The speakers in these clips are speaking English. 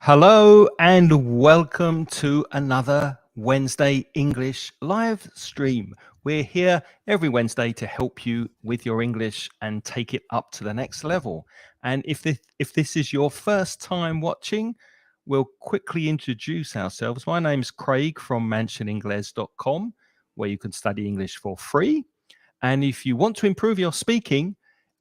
Hello and welcome to another Wednesday English live stream. We're here every Wednesday to help you with your English and take it up to the next level. And if this is your first time watching, we'll quickly introduce ourselves. My name's Craig from mansioningles.com, where you can study English for free. And if you want to improve your speaking,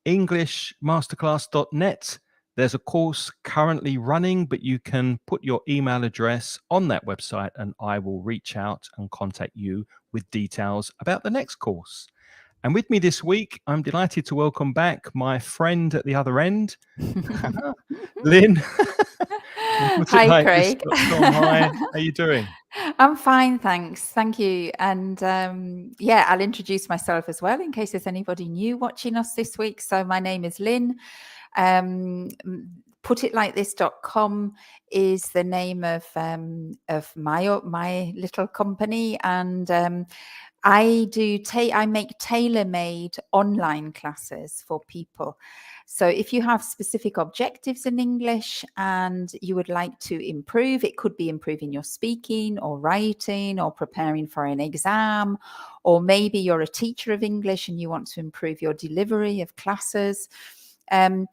englishmasterclass.net. There's a course currently running, but you can put your email address on that website and I will reach out and contact you with details about the next course. And with me this week, I'm delighted to welcome back my friend at the other end, Lynn. Hi, Craig. Hi, how are you doing? I'm fine, thanks. Thank you. And I'll introduce myself as well in case there's anybody new watching us this week. So my name is Lynn. Putitlikethis.com is the name of my little company, and I make tailor-made online classes for people. So if you have specific objectives in English and you would like to improve, it could be improving your speaking or writing or preparing for an exam, or maybe you're a teacher of English and you want to improve your delivery of classes. I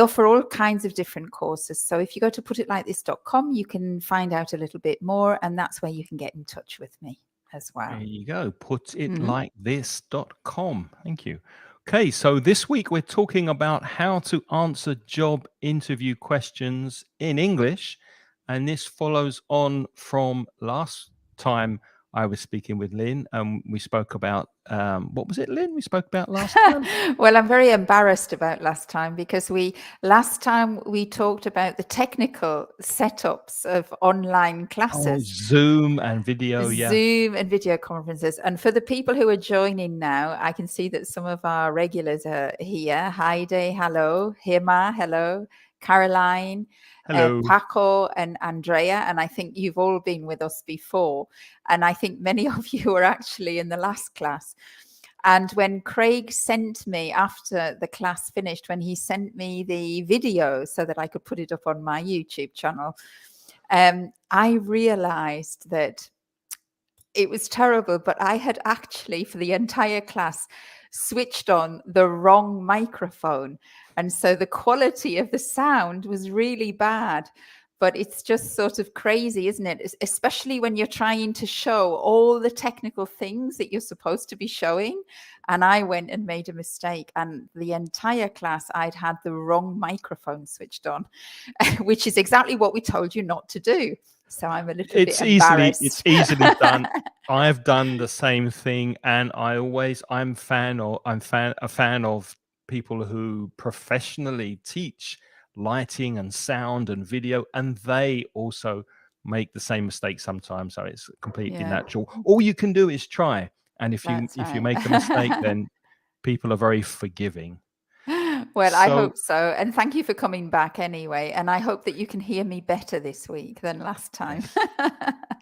offer all kinds of different courses. So if you go to putitlikethis.com, you can find out a little bit more, and that's where you can get in touch with me as well. There you go. Putitlikethis.com. Thank you. Okay, so this week we're talking about how to answer job interview questions in English. And this follows on from last time I was speaking with Lynn, and we spoke about, what was it, Lynn, we spoke about last time? Well, I'm very embarrassed about last time because last time we talked about the technical setups of online classes. Oh, Zoom and video, Zoom and video conferences. And for the people who are joining now, I can see that some of our regulars are here. Heidi, hello. Hima, hello. Caroline, hello. Paco and Andrea, and I think you've all been with us before, and I think many of you were actually in the last class. And when Craig sent me, after the class finished, when he sent me the video so that I could put it up on my YouTube channel, I realized that it was terrible, but I had actually, for the entire class, switched on the wrong microphone. And so the quality of the sound was really bad. But it's just sort of crazy, isn't it? Especially when you're trying to show all the technical things that you're supposed to be showing. And I went and made a mistake. And the entire class, I'd had the wrong microphone switched on, which is exactly what we told you not to do. So I'm a little bit embarrassed. It's easily done. I've done the same thing, and I'm a fan of people who professionally teach lighting and sound and video, and they also make the same mistake sometimes. So it's completely natural. All you can do is try, and if you make a mistake, then people are very forgiving. Well, I hope so. And thank you for coming back anyway. And I hope that you can hear me better this week than last time.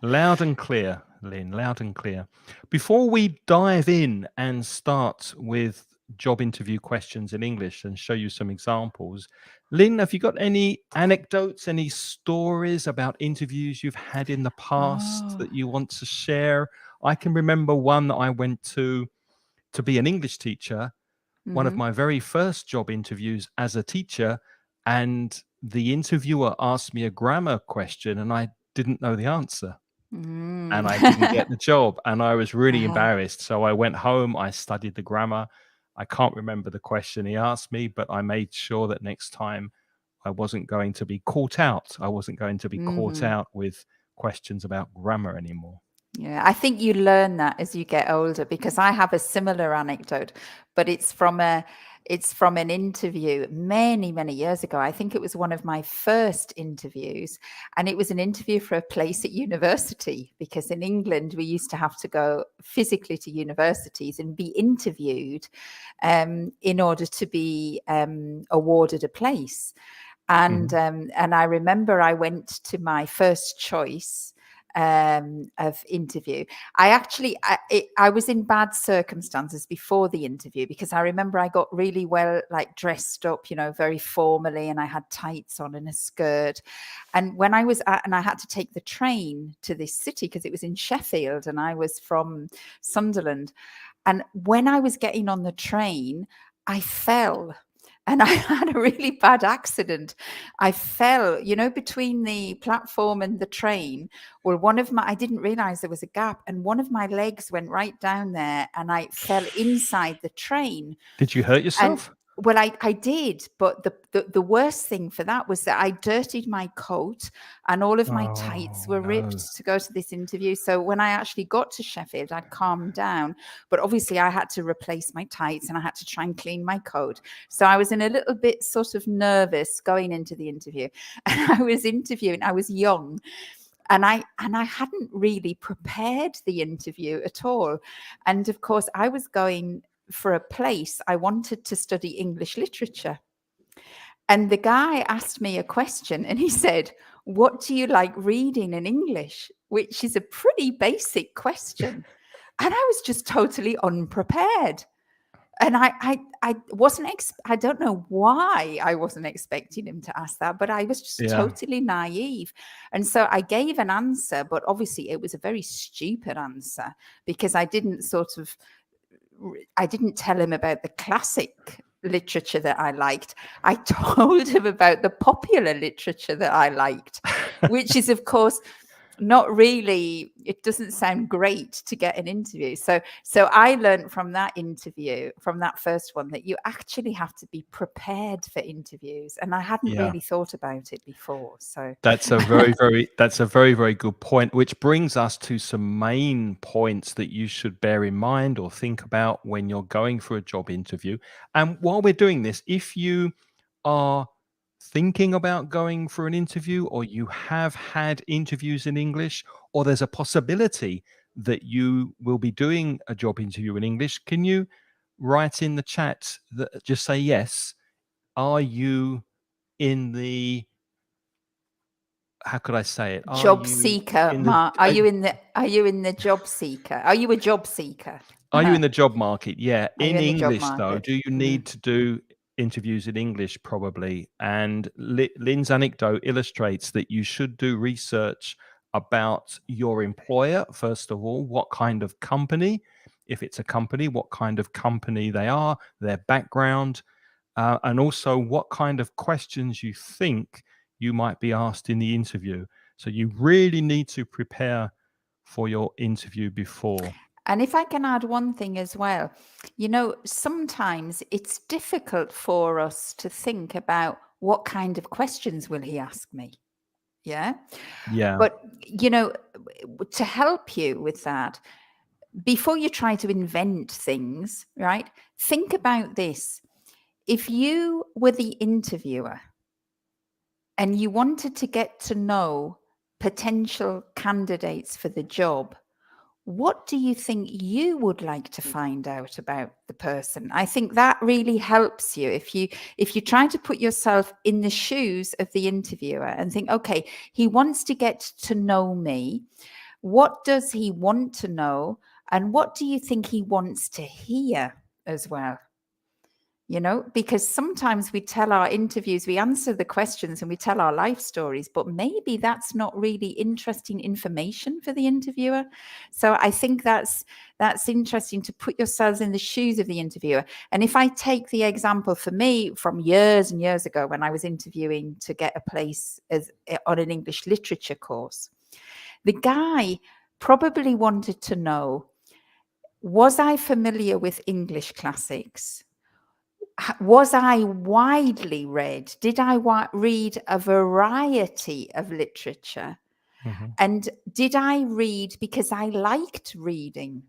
Loud and clear, Lynn, loud and clear. Before we dive in and start with job interview questions in English and show you some examples, Lynn, have you got any anecdotes, any stories about interviews you've had in the past that you want to share? I can remember one that I went to be an English teacher, one of my very first job interviews as a teacher, and the interviewer asked me a grammar question and I didn't know the answer. And I didn't get the job, and I was really embarrassed. So I went home, I studied the grammar. I can't remember the question he asked me, but I made sure that next time I wasn't going to be caught out. I wasn't going to be caught out with questions about grammar anymore. Yeah, I think you learn that as you get older, because I have a similar anecdote, but it's from an interview many, many years ago. I think it was one of my first interviews, and it was an interview for a place at university, because in England we used to have to go physically to universities and be interviewed in order to be awarded a place. And I remember I went to my first choice, of interview. I was in bad circumstances before the interview, because I remember I got really well, like, dressed up, very formally, and I had tights on and a skirt. And when I was and I had to take the train to this city because it was in Sheffield and I was from Sunderland. And when I was getting on the train, I fell. And I had a really bad accident. I fell, between the platform and the train. Well, I didn't realize there was a gap, and one of my legs went right down there, and I fell inside the train. Did you hurt And yourself? well, I did, but the worst thing for that was that I dirtied my coat, and all of my tights Oh, were no. ripped to go to this interview. So when I actually got to Sheffield, I'd calmed down, but obviously I had to replace my tights and I had to try and clean my coat. So I was in a little bit sort of nervous going into the interview, and I was interviewing. I was young. And I hadn't really prepared the interview at all. And of course, I was going for a place. I wanted to study English literature. And the guy asked me a question and he said, "What do you like reading in English?" Which is a pretty basic question. And I was just totally unprepared. And I wasn't, I don't know why I wasn't expecting him to ask that, but I was just Yeah. totally naive. And so I gave an answer, but obviously it was a very stupid answer, because I didn't tell him about the classic literature that I liked. I told him about the popular literature that I liked, which is, of course, not really, it doesn't sound great to get an interview. So I learned from that interview, from that first one, that you actually have to be prepared for interviews. And I hadn't Yeah. really thought about it before. So That's a very, very good point, which brings us to some main points that you should bear in mind or think about when you're going for a job interview. And while we're doing this, if you are thinking about going for an interview, or you have had interviews in English, or there's a possibility that you will be doing a job interview in English, can you write in the chat that just say yes? Are you in the, how could I say it? Are job you seeker, in the Mark, are you in the job seeker? Are you a job seeker? are you in the job market? Yeah. Are you In in the job English, though, market? do you need to do interviews in English? Probably. And Lynn's anecdote illustrates that you should do research about your employer, first of all. What kind of company? If it's a company, what kind of company they are, their background, and also what kind of questions you think you might be asked in the interview. So you really need to prepare for your interview before. And if I can add one thing as well, sometimes it's difficult for us to think about what kind of questions will he ask me. Yeah. Yeah. But, to help you with that, before you try to invent things, right? Think about this. If you were the interviewer and you wanted to get to know potential candidates for the job, what do you think you would like to find out about the person? I think that really helps you if you try to put yourself in the shoes of the interviewer and think, okay, he wants to get to know me. What does he want to know? And what do you think he wants to hear as well? Because sometimes we tell our interviews, we answer the questions and we tell our life stories, but maybe that's not really interesting information for the interviewer. So I think that's interesting to put yourselves in the shoes of the interviewer. And if I take the example for me from years and years ago, when I was interviewing to get a place on an English literature course, the guy probably wanted to know, was I familiar with English classics? Was I widely read? Did I read a variety of literature? Mhm. And did I read because I liked reading?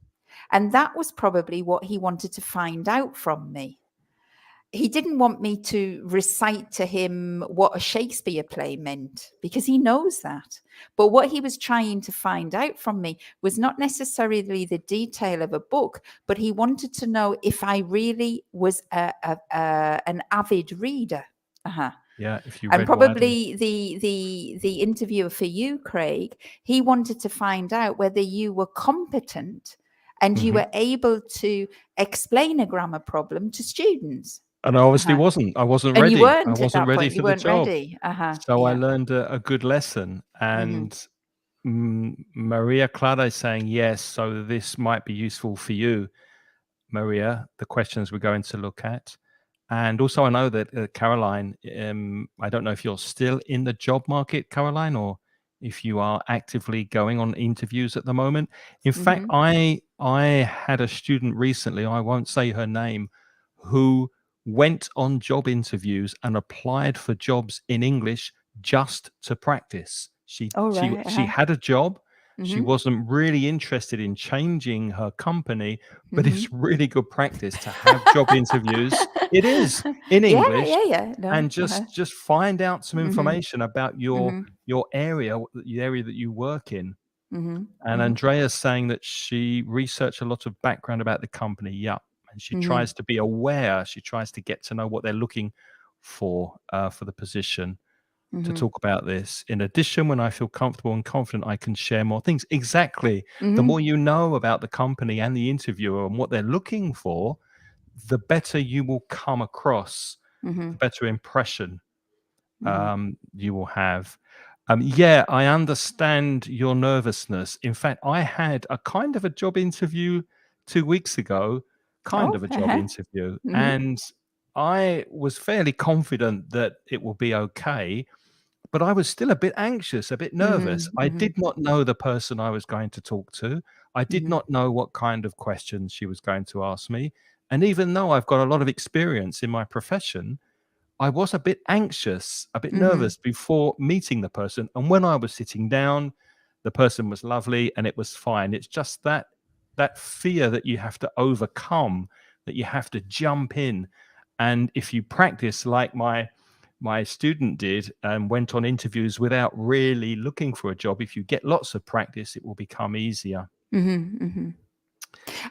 And that was probably what he wanted to find out from me. He didn't want me to recite to him what a Shakespeare play meant, because he knows that. But what he was trying to find out from me was not necessarily the detail of a book, but he wanted to know if I really was an avid reader. Yeah, if you And read widely. probably the interviewer for you, Craig, he wanted to find out whether you were competent and you Mhm. were able to explain a grammar problem to students. And I obviously Uh-huh. wasn't. I wasn't And you ready. I weren't at wasn't that ready point. You for the weren't job. ready. So I Yeah. learned a good lesson. Mm-hmm. And Maria Clara is saying, yes, so this might be useful for you, Maria, the questions we're going to look at. And also, I know that Caroline, I don't know if you're still in the job market, Caroline, or if you are actively going on interviews at the moment. In fact, Mm-hmm. I had a student recently, I won't say her name, who went on job interviews and applied for jobs in English just to practice. She All she right. she Uh-huh. had a job. She Mm-hmm. wasn't really interested in changing her company, but Mm-hmm. it's really good practice to have job interviews. It is in Yeah, English, yeah. No. and Uh-huh. just find out some Mm-hmm. information about Mm-hmm. your area, the area that you work in. Mm-hmm. And Mm-hmm. Andrea's saying that she researched a lot of background about the company. Yeah, and she Mm-hmm. tries to be aware. She tries to get to know what they're looking for the position, to Mm-hmm. talk about this. In addition, when I feel comfortable and confident, I can share more things. Exactly. The Mm-hmm. more you know about the company and the interviewer and what they're looking for, the better you will come across, Mm-hmm. the better impression Mm-hmm. you will have. Yeah, I understand your nervousness. In fact, I had a kind of a job interview 2 weeks ago, kind Oh, of a job uh-huh. interview, Mm-hmm. and I was fairly confident that it will be okay, but I was still a bit anxious, a bit nervous. Mm-hmm. I Mm-hmm. did not know the person I was going to talk to. I did Mm-hmm. not know what kind of questions she was going to ask me. And even though I've got a lot of experience in my profession, I was a bit anxious, a bit Mm-hmm. nervous before meeting the person. And when I was sitting down, the person was lovely and it was fine. It's just that fear that you have to overcome, that you have to jump in. And if you practice like my student did and went on interviews without really looking for a job, if you get lots of practice, it will become easier. Mm-hmm. Mm-hmm.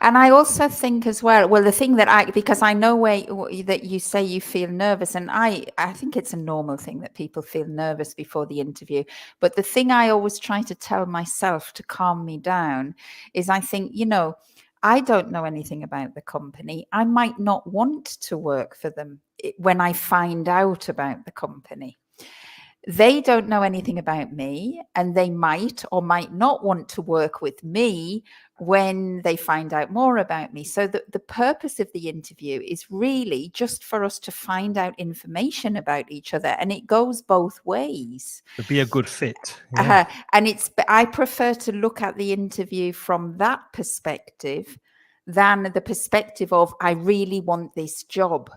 And I also think as well, the thing that because I know that you say you feel nervous, and I think it's a normal thing that people feel nervous before the interview. But the thing I always try to tell myself to calm me down is I think, I don't know anything about the company. I might not want to work for them when I find out about the company. They don't know anything about me, and they might or might not want to work with me when they find out more about me. So the purpose of the interview is really just for us to find out information about each other, and it goes both ways. To be a good fit. Yeah. And I prefer to look at the interview from that perspective than the perspective of I really want this job,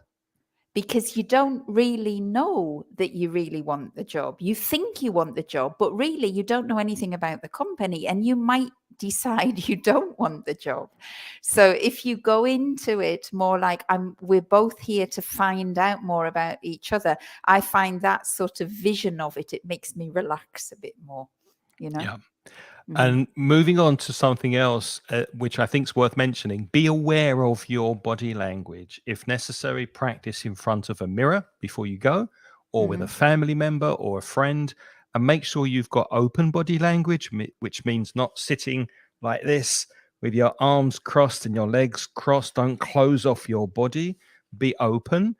because you don't really know that you really want the job. You think you want the job, but really you don't know anything about the company, and you might decide you don't want the job. So if you go into it more like we're both here to find out more about each other, I find that sort of vision of it makes me relax a bit more, you know. Yeah. Mm-hmm. And moving on to something else, which I think is worth mentioning, be aware of your body language. If necessary, practice in front of a mirror before you go, or with Mm-hmm. a family member or a friend, and make sure you've got open body language, which means not sitting like this with your arms crossed and your legs crossed. Don't close off your body. Be open.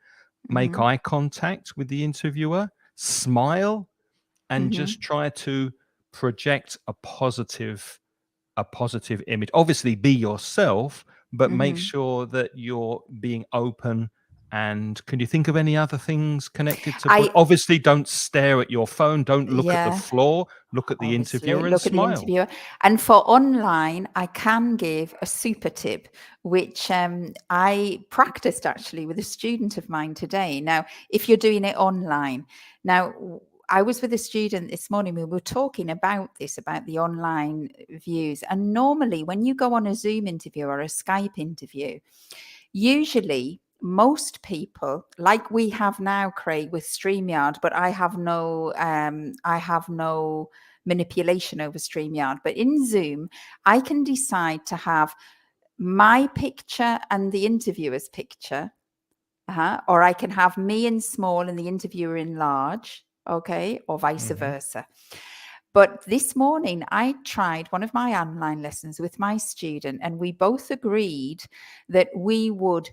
Make Mm-hmm. eye contact with the interviewer. Smile, and Mm-hmm. just try to project a positive image. Obviously be yourself, but make Mm-hmm. sure that you're being open. And can you think of any other things connected to I obviously don't stare at your phone, don't look at the Yeah. floor, look at the Obviously, interviewer and look at the smile. interviewer. And for online, I can give a super tip, which I practiced actually with a student of mine today. Now, if you're doing it online, I was with a student this morning. We were talking about this, about the online views. And normally, when you go on a Zoom interview or a Skype interview, usually most people, like we have now, Craig, with StreamYard, but I have no manipulation over StreamYard. But in Zoom, I can decide to have my picture and the interviewer's picture Or I can have me in small and the interviewer in large, okay, or vice Mhm. versa. But this morning, I tried one of my online lessons with my student, and we both agreed that we would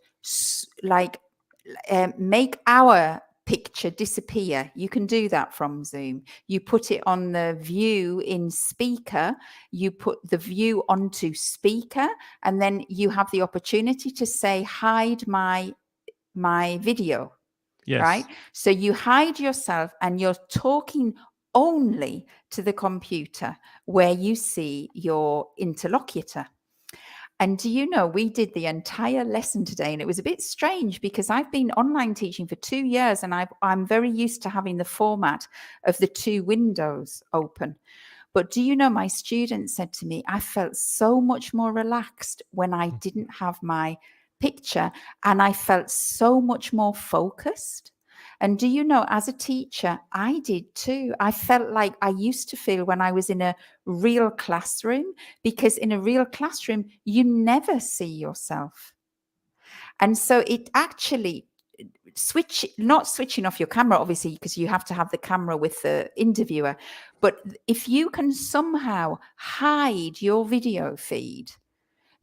make our picture disappear. You can do that from Zoom. You put it on the view in speaker, you put the view onto speaker, and then you have the opportunity to say, hide my video. Right? Yes. So you hide yourself and you're talking only to the computer where you see your interlocutor. And do you know, we did the entire lesson today, and it was a bit strange because I've been online teaching for 2 years, and I'm very used to having the format of the two windows open. But do you know, my student said to me, I felt so much more relaxed when I didn't have my picture, and I felt so much more focused. And do you know, as a teacher, I did too. I felt like I used to feel when I was in a real classroom, because in a real classroom, you never see yourself. And so it actually not switching off your camera, obviously, because you have to have the camera with the interviewer. But if you can somehow hide your video feed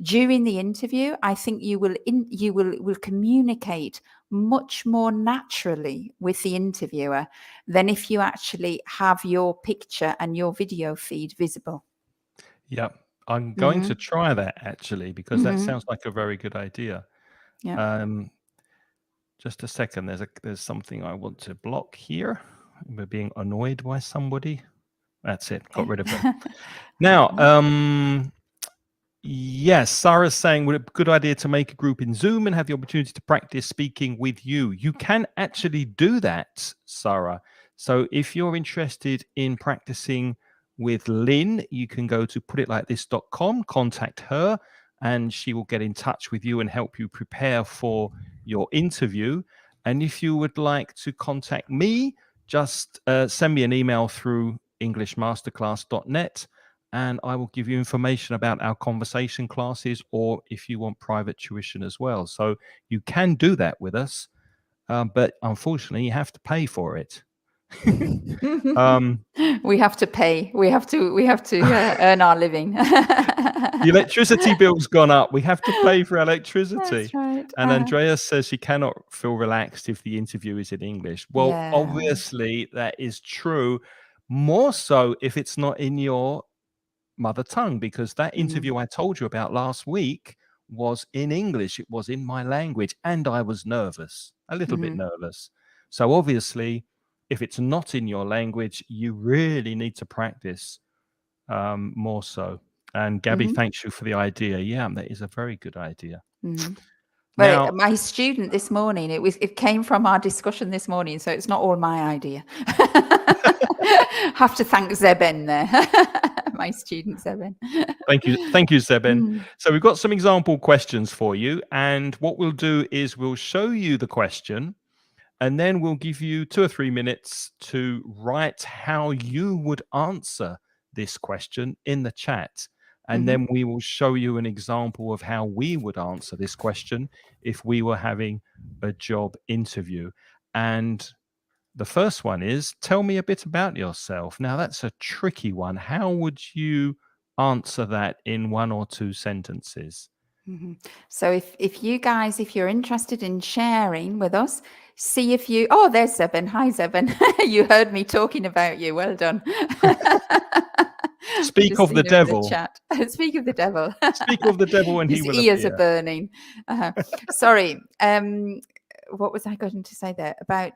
during the interview, I think you will communicate much more naturally with the interviewer than if you actually have your picture and your video feed visible. Yeah. I'm going to Mm-hmm. try that actually, because that Mm-hmm. sounds like a very good idea. Yeah. Just a second. There's something I want to block here. We're being annoyed by somebody. That's it. Got Okay. rid of them. Now, yes, Sarah's saying, would it be a good idea to make a group in Zoom and have the opportunity to practice speaking with you? You can actually do that, Sarah. So if you're interested in practicing with Lynn, you can go to putitlikethis.com, contact her, and she will get in touch with you and help you prepare for your interview. And if you would like to contact me, just send me an email through englishmasterclass.net, and I will give you information about our conversation classes, or if you want private tuition as well. So you can do that with us, but unfortunately, you have to pay for it. We have to pay. We have to earn our living. The electricity bill's gone up. We have to pay for electricity. That's right. And Andrea says she cannot feel relaxed if the interview is in English. Well, Yeah. obviously, that is true. More so if it's not in your mother tongue, because that interview I told you about last week was in English. It was in my language, and I was nervous, a little bit nervous. So obviously, if it's not in your language, you really need to practice more so. And Gabby, thanks you for the idea. Yeah, that is a very good idea. Well, Now, my student this morning, it came from our discussion this morning, so it's not all my idea. Have to thank Zeben there, my student Zeben. thank you, Zeben. So we've got some example questions for you, and what we'll do is we'll show you the question, and then we'll give you 2 or 3 minutes to write how you would answer this question in the chat. And then we will show you an example of how we would answer this question if we were having a job interview. And the first one is, tell me a bit about yourself. Now, that's a tricky one. How would you answer that in 1 or 2 sentences? So if you guys, if you're interested in sharing with us, see if you, oh, there's Zeben. Hi, Zeben. You heard me talking about you. Well done. Speak of the devil. Chat. Speak of the devil. Speak of the devil and he His will ears appear. are burning. Sorry. What was I going to say there about?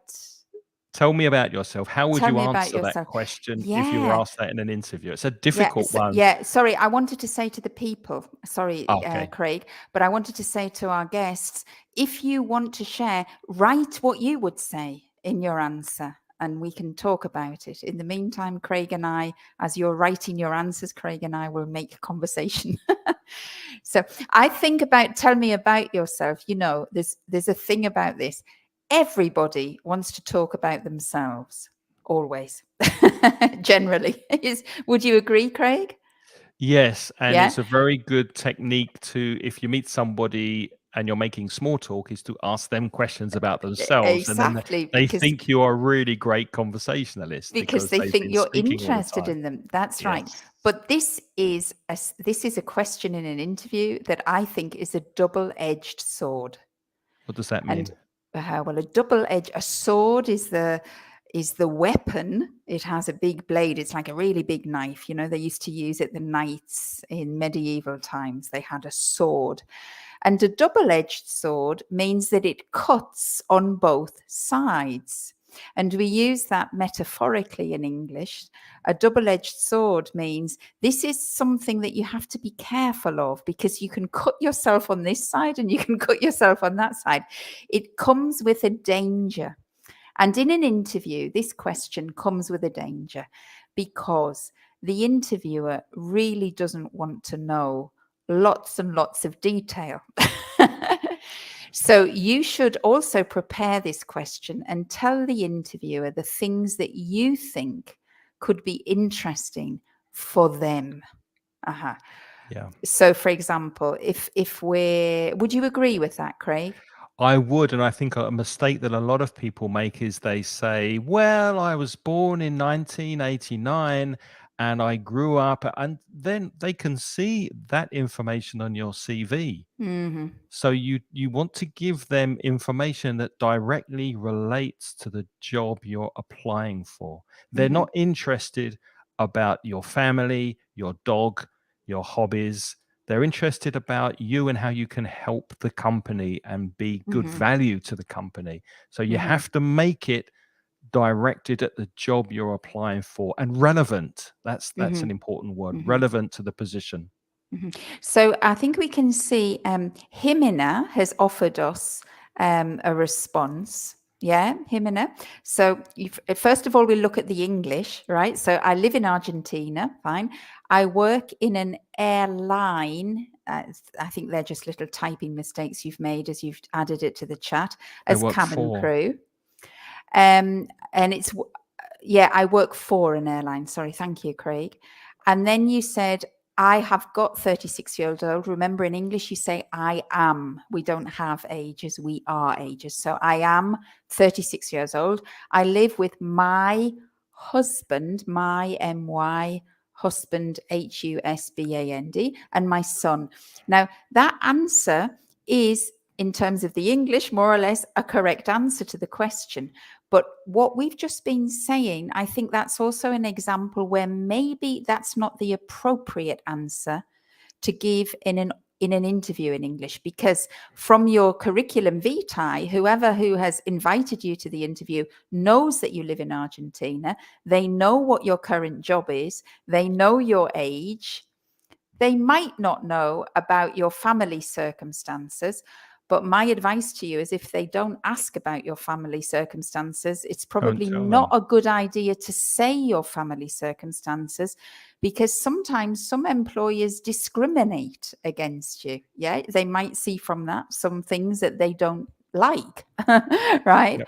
Tell me about yourself. How would Tell you me about answer that yourself. question if you were Yeah. asked that in an interview? It's a difficult one. Yeah, sorry, I wanted to say to the people, sorry, Okay. Craig, but I wanted to say to our guests, if you want to share, write what you would say in your answer, and we can talk about it. In the meantime, Craig and I, as you're writing your answers, Craig and I will make conversation. So I think about, tell me about yourself. You know, there's a thing about this. Everybody wants to talk about themselves, always. Generally, would you agree, Craig? Yes, and Yeah. it's a very good technique to, if you meet somebody and you're making small talk is to ask them questions about themselves, and then Exactly, they because think you are a really great conversationalist because they they've think been you're speaking all the interested time. in them. That's right. Yes. But this is a question in an interview that I think is a double-edged sword. What does that And mean? well, a sword is the weapon. It has a big blade. It's like a really big knife. You know, they used to use it, the knights in medieval times. They had a sword. And a double-edged sword means that it cuts on both sides. And we use that metaphorically in English. A double-edged sword means this is something that you have to be careful of, because you can cut yourself on this side and you can cut yourself on that side. It comes with a danger. And in an interview, this question comes with a danger, because the interviewer really doesn't want to know lots and lots of detail. So you should also prepare this question and tell the interviewer the things that you think could be interesting for them. Yeah. So, for example, would you agree with that, Craig? I would, and I think a mistake that a lot of people make is they say, "Well, I was born in 1989 and I grew up," and then they can see that information on your CV. Mm-hmm. So you want to give them information that directly relates to the job you're applying for. They're Mm-hmm. not interested about your family, your dog, your hobbies. They're interested about you and how you can help the company and be good Mm-hmm. value to the company. So you Mm-hmm. have to make it directed at the job you're applying for and relevant. That's Mm-hmm. an important word, Mm-hmm. relevant to the position. Mm-hmm. So I think we can see Himina has offered us a response. Yeah, Himina. So first of all, we look at the English, right? So I live in Argentina, fine. I work in an airline. I think they're just little typing mistakes you've made as you've added it to the chat, I as work cabin for crew. And it's, yeah, I work for an airline. Sorry. Thank you, Craig. And then you said, I have got 36-year-old. Remember, in English, you say I am. We don't have ages, we are ages. So I am 36 years old. I live with my husband, my MY husband, HUSBAND, and my son. Now, that answer is, in terms of the English, more or less a correct answer to the question. But what we've just been saying, I think that's also an example where maybe that's not the appropriate answer to give in an interview in English, because from your curriculum vitae, whoever who has invited you to the interview knows that you live in Argentina. They know what your current job is. They know your age. They might not know about your family circumstances, but my advice to you is, if they don't ask about your family circumstances, it's don't probably tell not them. a good idea to say your family circumstances, because sometimes some employers discriminate against you. Yeah, they might see from that some things that they don't like, right?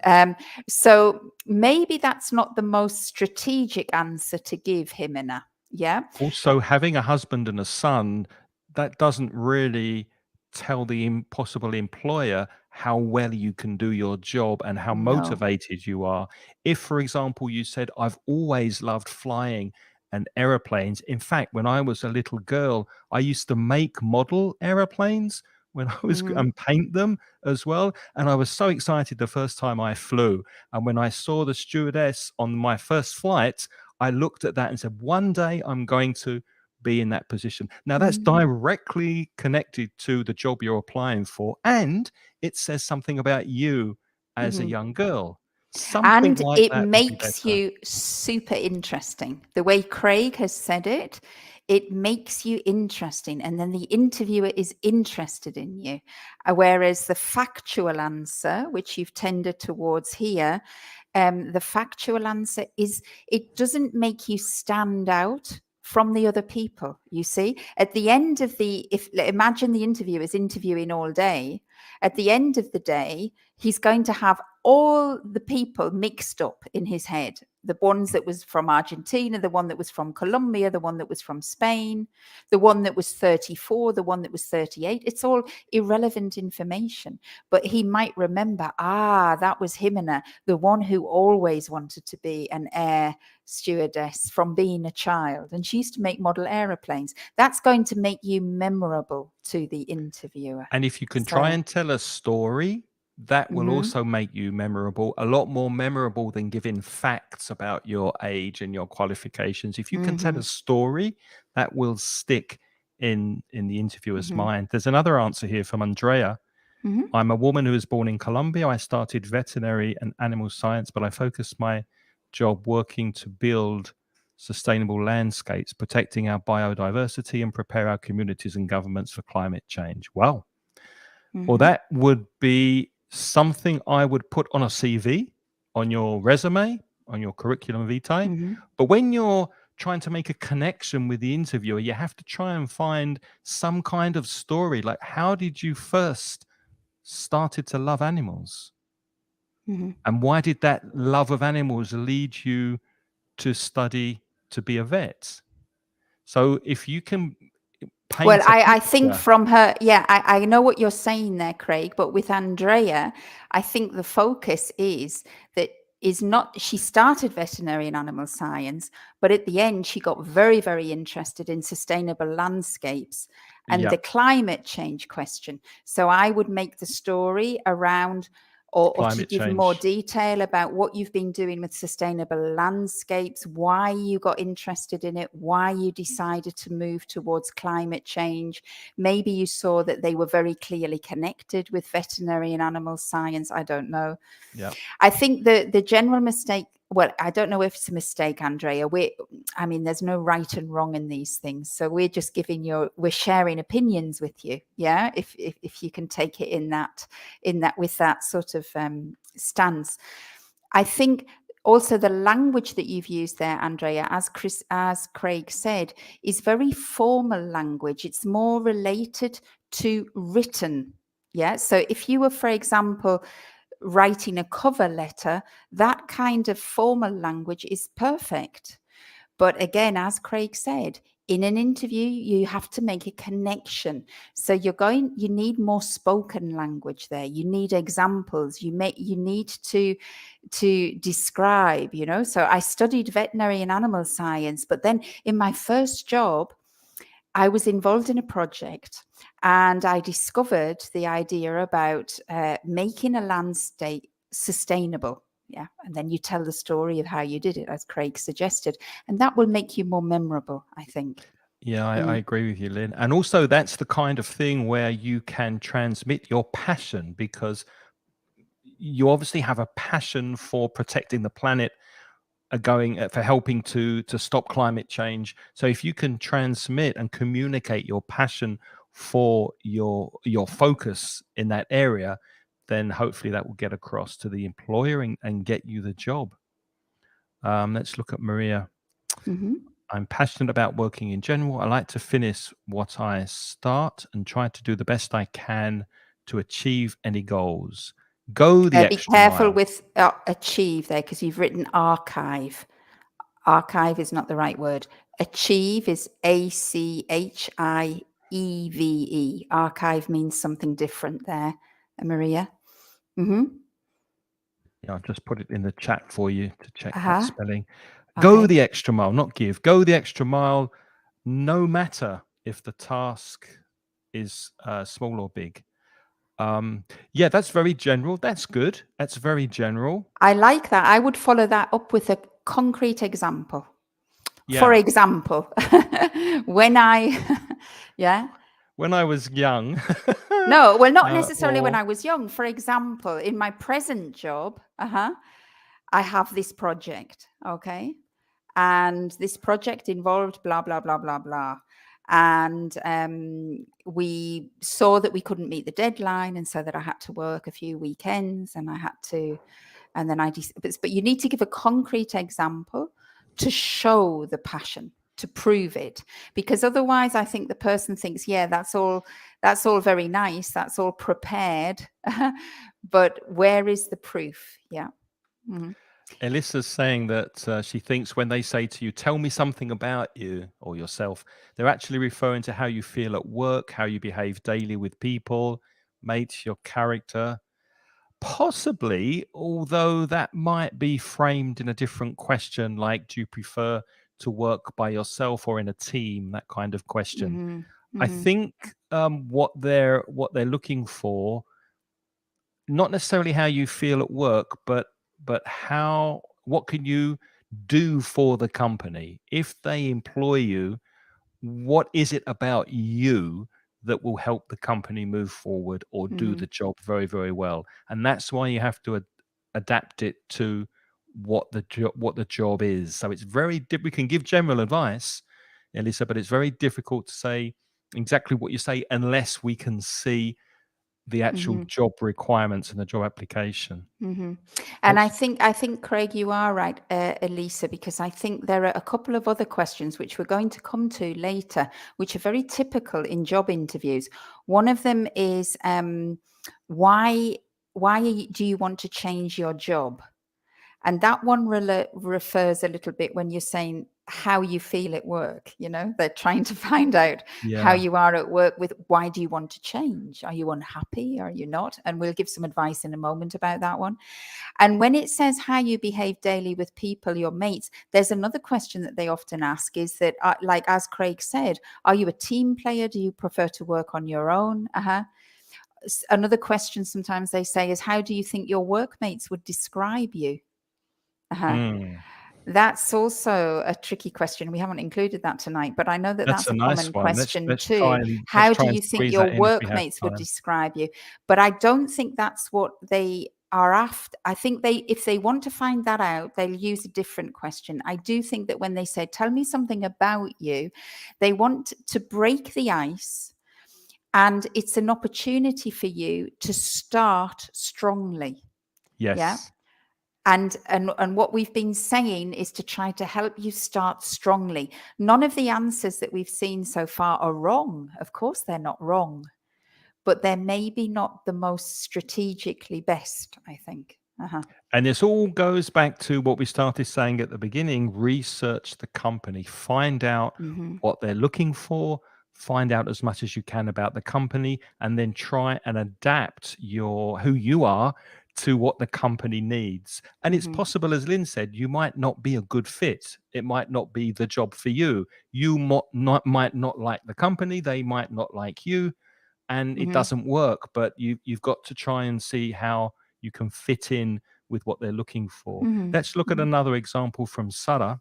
Yep. So maybe that's not the most strategic answer to give, Himina. Yeah. Also, having a husband and a son, that doesn't really tell the possible employer how well you can do your job and how No. motivated you are. If, for example, you said, I've always loved flying and aeroplanes. In fact, when I was a little girl, I used to make model aeroplanes when I was Mm-hmm. and paint them as well. And I was so excited the first time I flew. And when I saw the stewardess on my first flight, I looked at that and said, one day I'm going to be in that position. Now, that's Mm-hmm. directly connected to the job you're applying for. And it says something about you as a Mm-hmm. young girl. Something And like it that would be makes better. you super interesting. The way Craig has said it, it makes you interesting. And then the interviewer is interested in you. Whereas the factual answer, which you've tended towards here, the factual answer is, it doesn't make you stand out from the other people. You see, at the end of imagine the interviewer is interviewing all day. At the end of the day, he's going to have all the people mixed up in his head. the ones that was from Argentina, the one that was from Colombia, the one that was from Spain, the one that was 34, the one that was 38. It's all irrelevant information. But he might remember, that was Jimena, the one who always wanted to be an air stewardess from being a child. And she used to make model aeroplanes. That's going to make you memorable to the interviewer. And if you can try and tell a story, that will also make you memorable, a lot more memorable than giving facts about your age and your qualifications. If you can tell a story, that will stick in the interviewer's mind. There's another answer here from Andrea. I'm a woman who was born in Colombia. I started veterinary and animal science, but I focused my job working to build sustainable landscapes, protecting our biodiversity and prepare our communities and governments for climate change. Wow. Well, that would be something I would put on a CV, on your resume, on your curriculum vitae. But when you're trying to make a connection with the interviewer, you have to try and find some kind of story. Like, how did you first started to love animals? And why did that love of animals lead you to study to be a vet? So if you can paint well, I think from her, I know what you're saying there, Craig, but with Andrea, I think the focus is not, she started veterinary and animal science, but at the end, she got very, very interested in sustainable landscapes and the climate change question. So I would make the story around or to give more detail about what you've been doing with sustainable landscapes, why you got interested in it, why you decided to move towards climate change. Maybe you saw that they were very clearly connected with veterinary and animal science. I don't know. Yeah. I think the general mistake, well, I don't know if it's a mistake, Andrea. There's no right and wrong in these things. So we're just we're sharing opinions with you. Yeah. If you can take it in that with that sort of stance. I think also the language that you've used there, Andrea, as Craig said, is very formal language. It's more related to written. Yeah. So if you were, for example, writing a cover letter, that kind of formal language is perfect. But again, as Craig said, in an interview, you have to make a connection. So you need more spoken language there. You need examples. You need to describe, So I studied veterinary and animal science, but then in my first job, I was involved in a project and I discovered the idea about making a landscape sustainable. Yeah. And then you tell the story of how you did it, as Craig suggested. And that will make you more memorable, I think. Yeah, I agree with you, Lynn. And also that's the kind of thing where you can transmit your passion, because you obviously have a passion for protecting the planet, for helping to stop climate change. So if you can transmit and communicate your passion for your focus in that area, then hopefully that will get across to the employer and get you the job. Let's look at Maria. I'm passionate about working in general. I like to finish what I start and try to do the best I can to achieve any goals. Go the extra mile. Be careful with achieve there, because you've written archive. Archive is not the right word. Achieve is ACHIEVE. Archive means something different there, Maria. Yeah, I've just put it in the chat for you to check that spelling. Go the extra mile, not give. Go the extra mile, no matter if the task is small or big. Yeah, that's very general. That's good. That's very general. I like that. I would follow that up with a concrete example. Yeah. For example, when I was young. No, well, not necessarily when I was young. For example, in my present job, I have this project, okay? And this project involved blah, blah, blah, blah, blah. And we saw that we couldn't meet the deadline, and so that I had to work a few weekends, and but you need to give a concrete example to show the passion, to prove it, because otherwise I think the person thinks, yeah, that's all very nice, that's all prepared, but where is the proof? Yeah. Alyssa's saying that she thinks when they say to you, tell me something about you or yourself, they're actually referring to how you feel at work, how you behave daily with people, mates, your character. Possibly, although that might be framed in a different question, like, do you prefer to work by yourself or in a team? That kind of question. Mm-hmm. I Mm-hmm. think what they're looking for, not necessarily how you feel at work, but how what can you do for the company if they employ you? What is it about you that will help the company move forward or do Mm-hmm. the job very, very well? And that's why you have to adapt it to what the job is. So it's we can give general advice, Elisa, but it's very difficult to say exactly what you say unless we can see the actual Mm-hmm. job requirements and the job application. Mm-hmm. And What's I think, Craig, you are right, Elisa, because I think there are a couple of other questions which we're going to come to later, which are very typical in job interviews. One of them is why do you want to change your job? And that one refers a little bit when you're saying how you feel at work. You know, they're trying to find out how Yeah. you are at work with why do you want to change? Are you unhappy? Are you not? And we'll give some advice in a moment about that one. And when it says how you behave daily with people, your mates, there's another question that they often ask is that, like, as Craig said, are you a team player? Do you prefer to work on your own? Another question sometimes they say is, how do you think your workmates would describe you? Hmm. That's also a tricky question. We haven't included that tonight, but I know that That's that's a a nice common one. question too. Let's How do try and you think squeeze that your in if we have workmates would time. describe you? But I don't think that's what they are after. I think if they want to find that out, they'll use a different question. I do think that when they say, tell me something about you, they want to break the ice. And it's an opportunity for you to start strongly. Yeah. Yes. And what we've been saying is to try to help you start strongly. None of the answers that we've seen so far are wrong. Of course, they're not wrong, but they're maybe not the most strategically best, I think. And this all goes back to what we started saying at the beginning: research the company, find out Mm-hmm. what they're looking for, find out as much as you can about the company, and then try and adapt who you are to what the company needs. And it's Mm-hmm. possible, as Lynn said, you might not be a good fit. It might not be the job for you. You might not like the company, they might not like you, and it Mm-hmm. doesn't work. But you've got to try and see how you can fit in with what they're looking for. Let's look at Mm-hmm. another example from Sarah.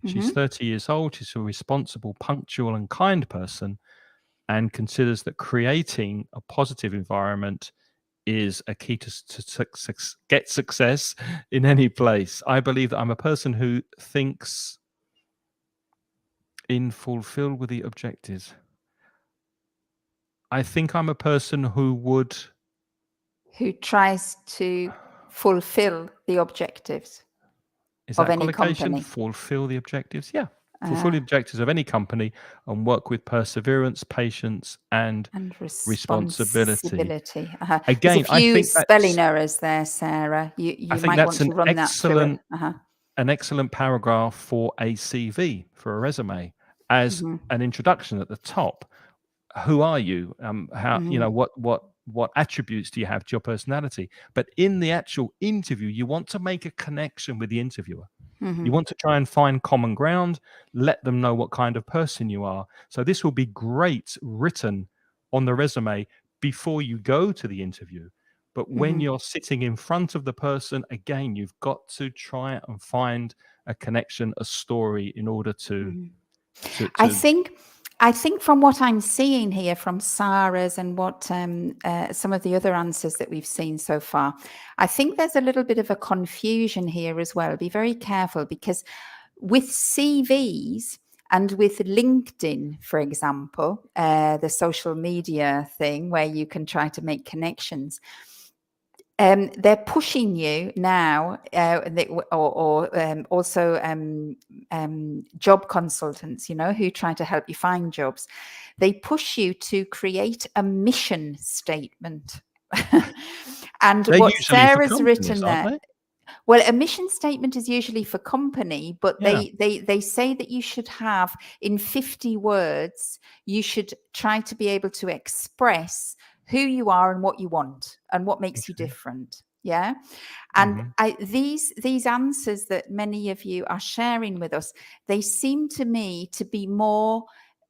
She's Mm-hmm. 30 years old. She's a responsible, punctual, and kind person, and considers that creating a positive environment is a key to get success in any place. I believe that I'm a person who thinks in fulfill with the objectives. I think I'm a person who would. Who tries to fulfill the objectives Is of that a any collocation? company Fulfill the objectives? Yeah. Fulfill the objectives of any company and work with perseverance, patience, and and responsibility. responsibility. There's a Again, few spelling errors there, Sarah. I You think might that's want to run that through it. an excellent paragraph for a CV, for a resume, as Mm-hmm. an introduction at the top. Who are you? How, Mm-hmm. what attributes do you have to your personality? But in the actual interview, you want to make a connection with the interviewer. You Mm-hmm. want to try and find common ground, let them know what kind of person you are. So this will be great written on the resume before you go to the interview. But when Mm-hmm. you're sitting in front of the person, again, you've got to try and find a connection, a story in order to Mm-hmm. to I to think I think from what I'm seeing here from Sarah's and what some of the other answers that we've seen so far, I think there's a little bit of a confusion here as well. Be very careful because with CVs and with LinkedIn, for example, the social media thing where you can try to make connections, they're pushing you now, also job consultants, who try to help you find jobs. They push you to create a mission statement. And they're what usually for Sarah's companies, written aren't there, they? Well, a mission statement is usually for company, but Yeah. they say that you should have in 50 words, you should try to be able to express who you are and what you want and what makes you Okay. different. Yeah. And Mhm. these answers that many of you are sharing with us, they seem to me to be more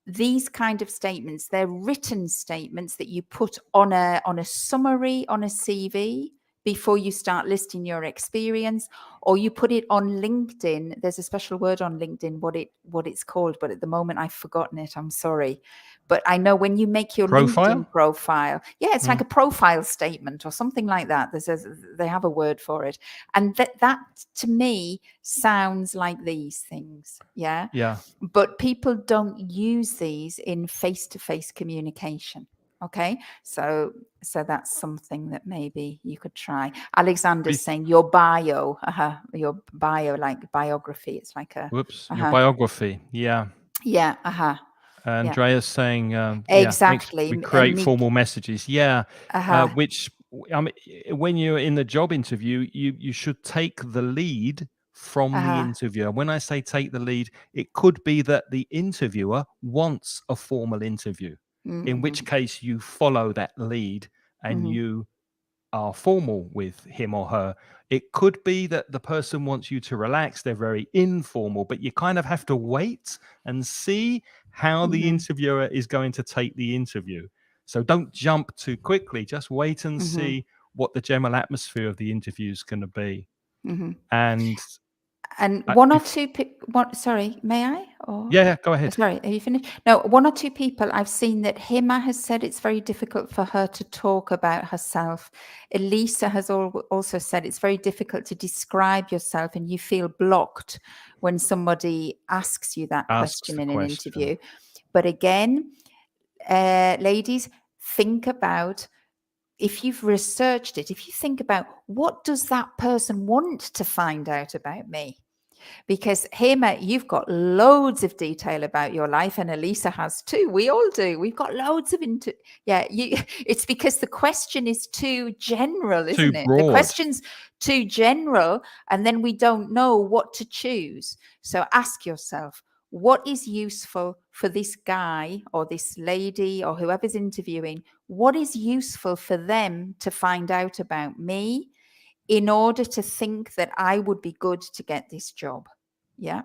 these kind of statements. They're written statements that you put on a summary on a CV before you start listing your experience, or you put it on LinkedIn. There's a special word on LinkedIn, what it's called, but at the moment I've forgotten it. I'm sorry. But I know when you make your Profile? LinkedIn profile, yeah, it's like Mm. a profile statement or something like that. They have a word for it. And that to me sounds like these things. Yeah. Yeah. But people don't use these in face-to-face communication. Okay. So that's something that maybe you could try. Alexander's Bef saying your bio, your bio, like biography. It's like a, Whoops, your biography. Yeah. yeah, yeah, Andrea's saying, yeah, make sure we exactly. And create me, formal messages. Yeah. uh-huh, Which, I mean, when you're in the job interview, you should take the lead from the uh-huh, interviewer. When I say take the lead, it could be that the interviewer wants a formal interview, in which mm-hmm, case you follow that lead and mm-hmm, you are formal with him or her. It could be that the person wants you to relax, they're very informal, but you kind of have to wait and see how the mm-hmm, interviewer is going to take the interview. So don't jump too quickly, just wait and mm-hmm, see what the general atmosphere of the interview is going to be. mm-hmm. And And one or if, two what, sorry, may I? Or yeah, go ahead. sorry, are you finished? No, one or two people I've seen that Hima has said it's very difficult for her to talk about herself. Elisa has also said it's very difficult to describe yourself and you feel blocked when somebody asks you that Asks question the in an question. interview. But again, ladies, think about, if you've researched it, if you think about what does that person want to find out about me? Because Hema, you've got loads of detail about your life, and Elisa has too. We all do. We've got loads of yeah. It's because the question is too general, Too isn't it? The broad. question's too general, and then we don't know what to choose. So ask yourself, what is useful for this guy or this lady or whoever's interviewing? What is useful for them to find out about me in order to think that I would be good to get this job? Yeah.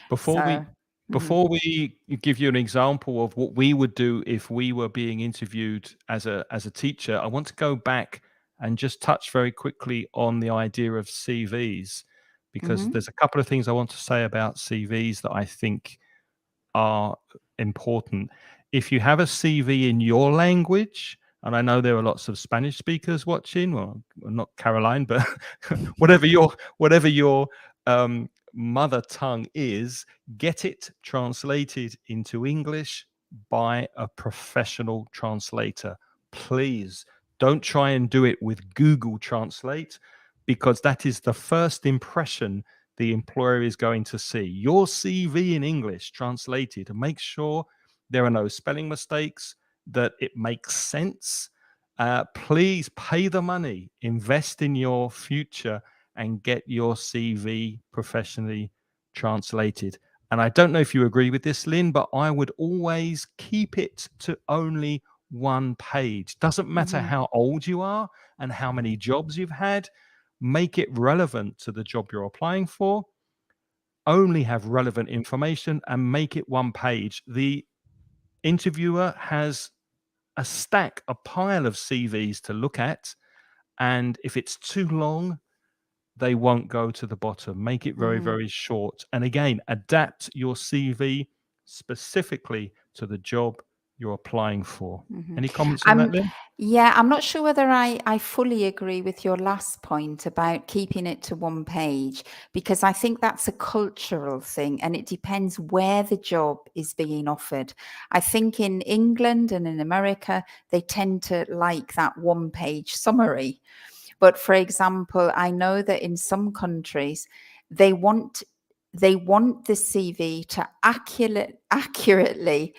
Before we So, mhm, before we give you an example of what we would do if we were being interviewed as a teacher, I want to go back and just touch very quickly on the idea of CVs, because mhm, there's a couple of things I want to say about CVs that I think are important. If you have a CV in your language, and I know there are lots of Spanish speakers watching, well, not Caroline, but whatever your mother tongue is, get it translated into English by a professional translator. Please don't try and do it with Google Translate, because that is the first impression the employer is going to see. Your CV in English translated, and make sure there are no spelling mistakes, that it makes sense. Please pay the money, invest in your future, and get your CV professionally translated. And I don't know if you agree with this, Lynn, but I would always keep it to only one page. Doesn't matter mhm, how old you are and how many jobs you've had, make it relevant to the job you're applying for. Only have relevant information and make it one page. The interviewer has a pile of CVs to look at. And if it's too long, they won't go to the bottom. Make it very, mhm, very short. And again, adapt your CV specifically to the job you're applying for. mhm. Any comments on that, I'm, Lynn? yeah, I'm not sure whether I fully agree with your last point about keeping it to one page, because I think that's a cultural thing and it depends where the job is being offered. I think in England and in America, they tend to like that one page summary. But for example, I know that in some countries, they want the CV to accurately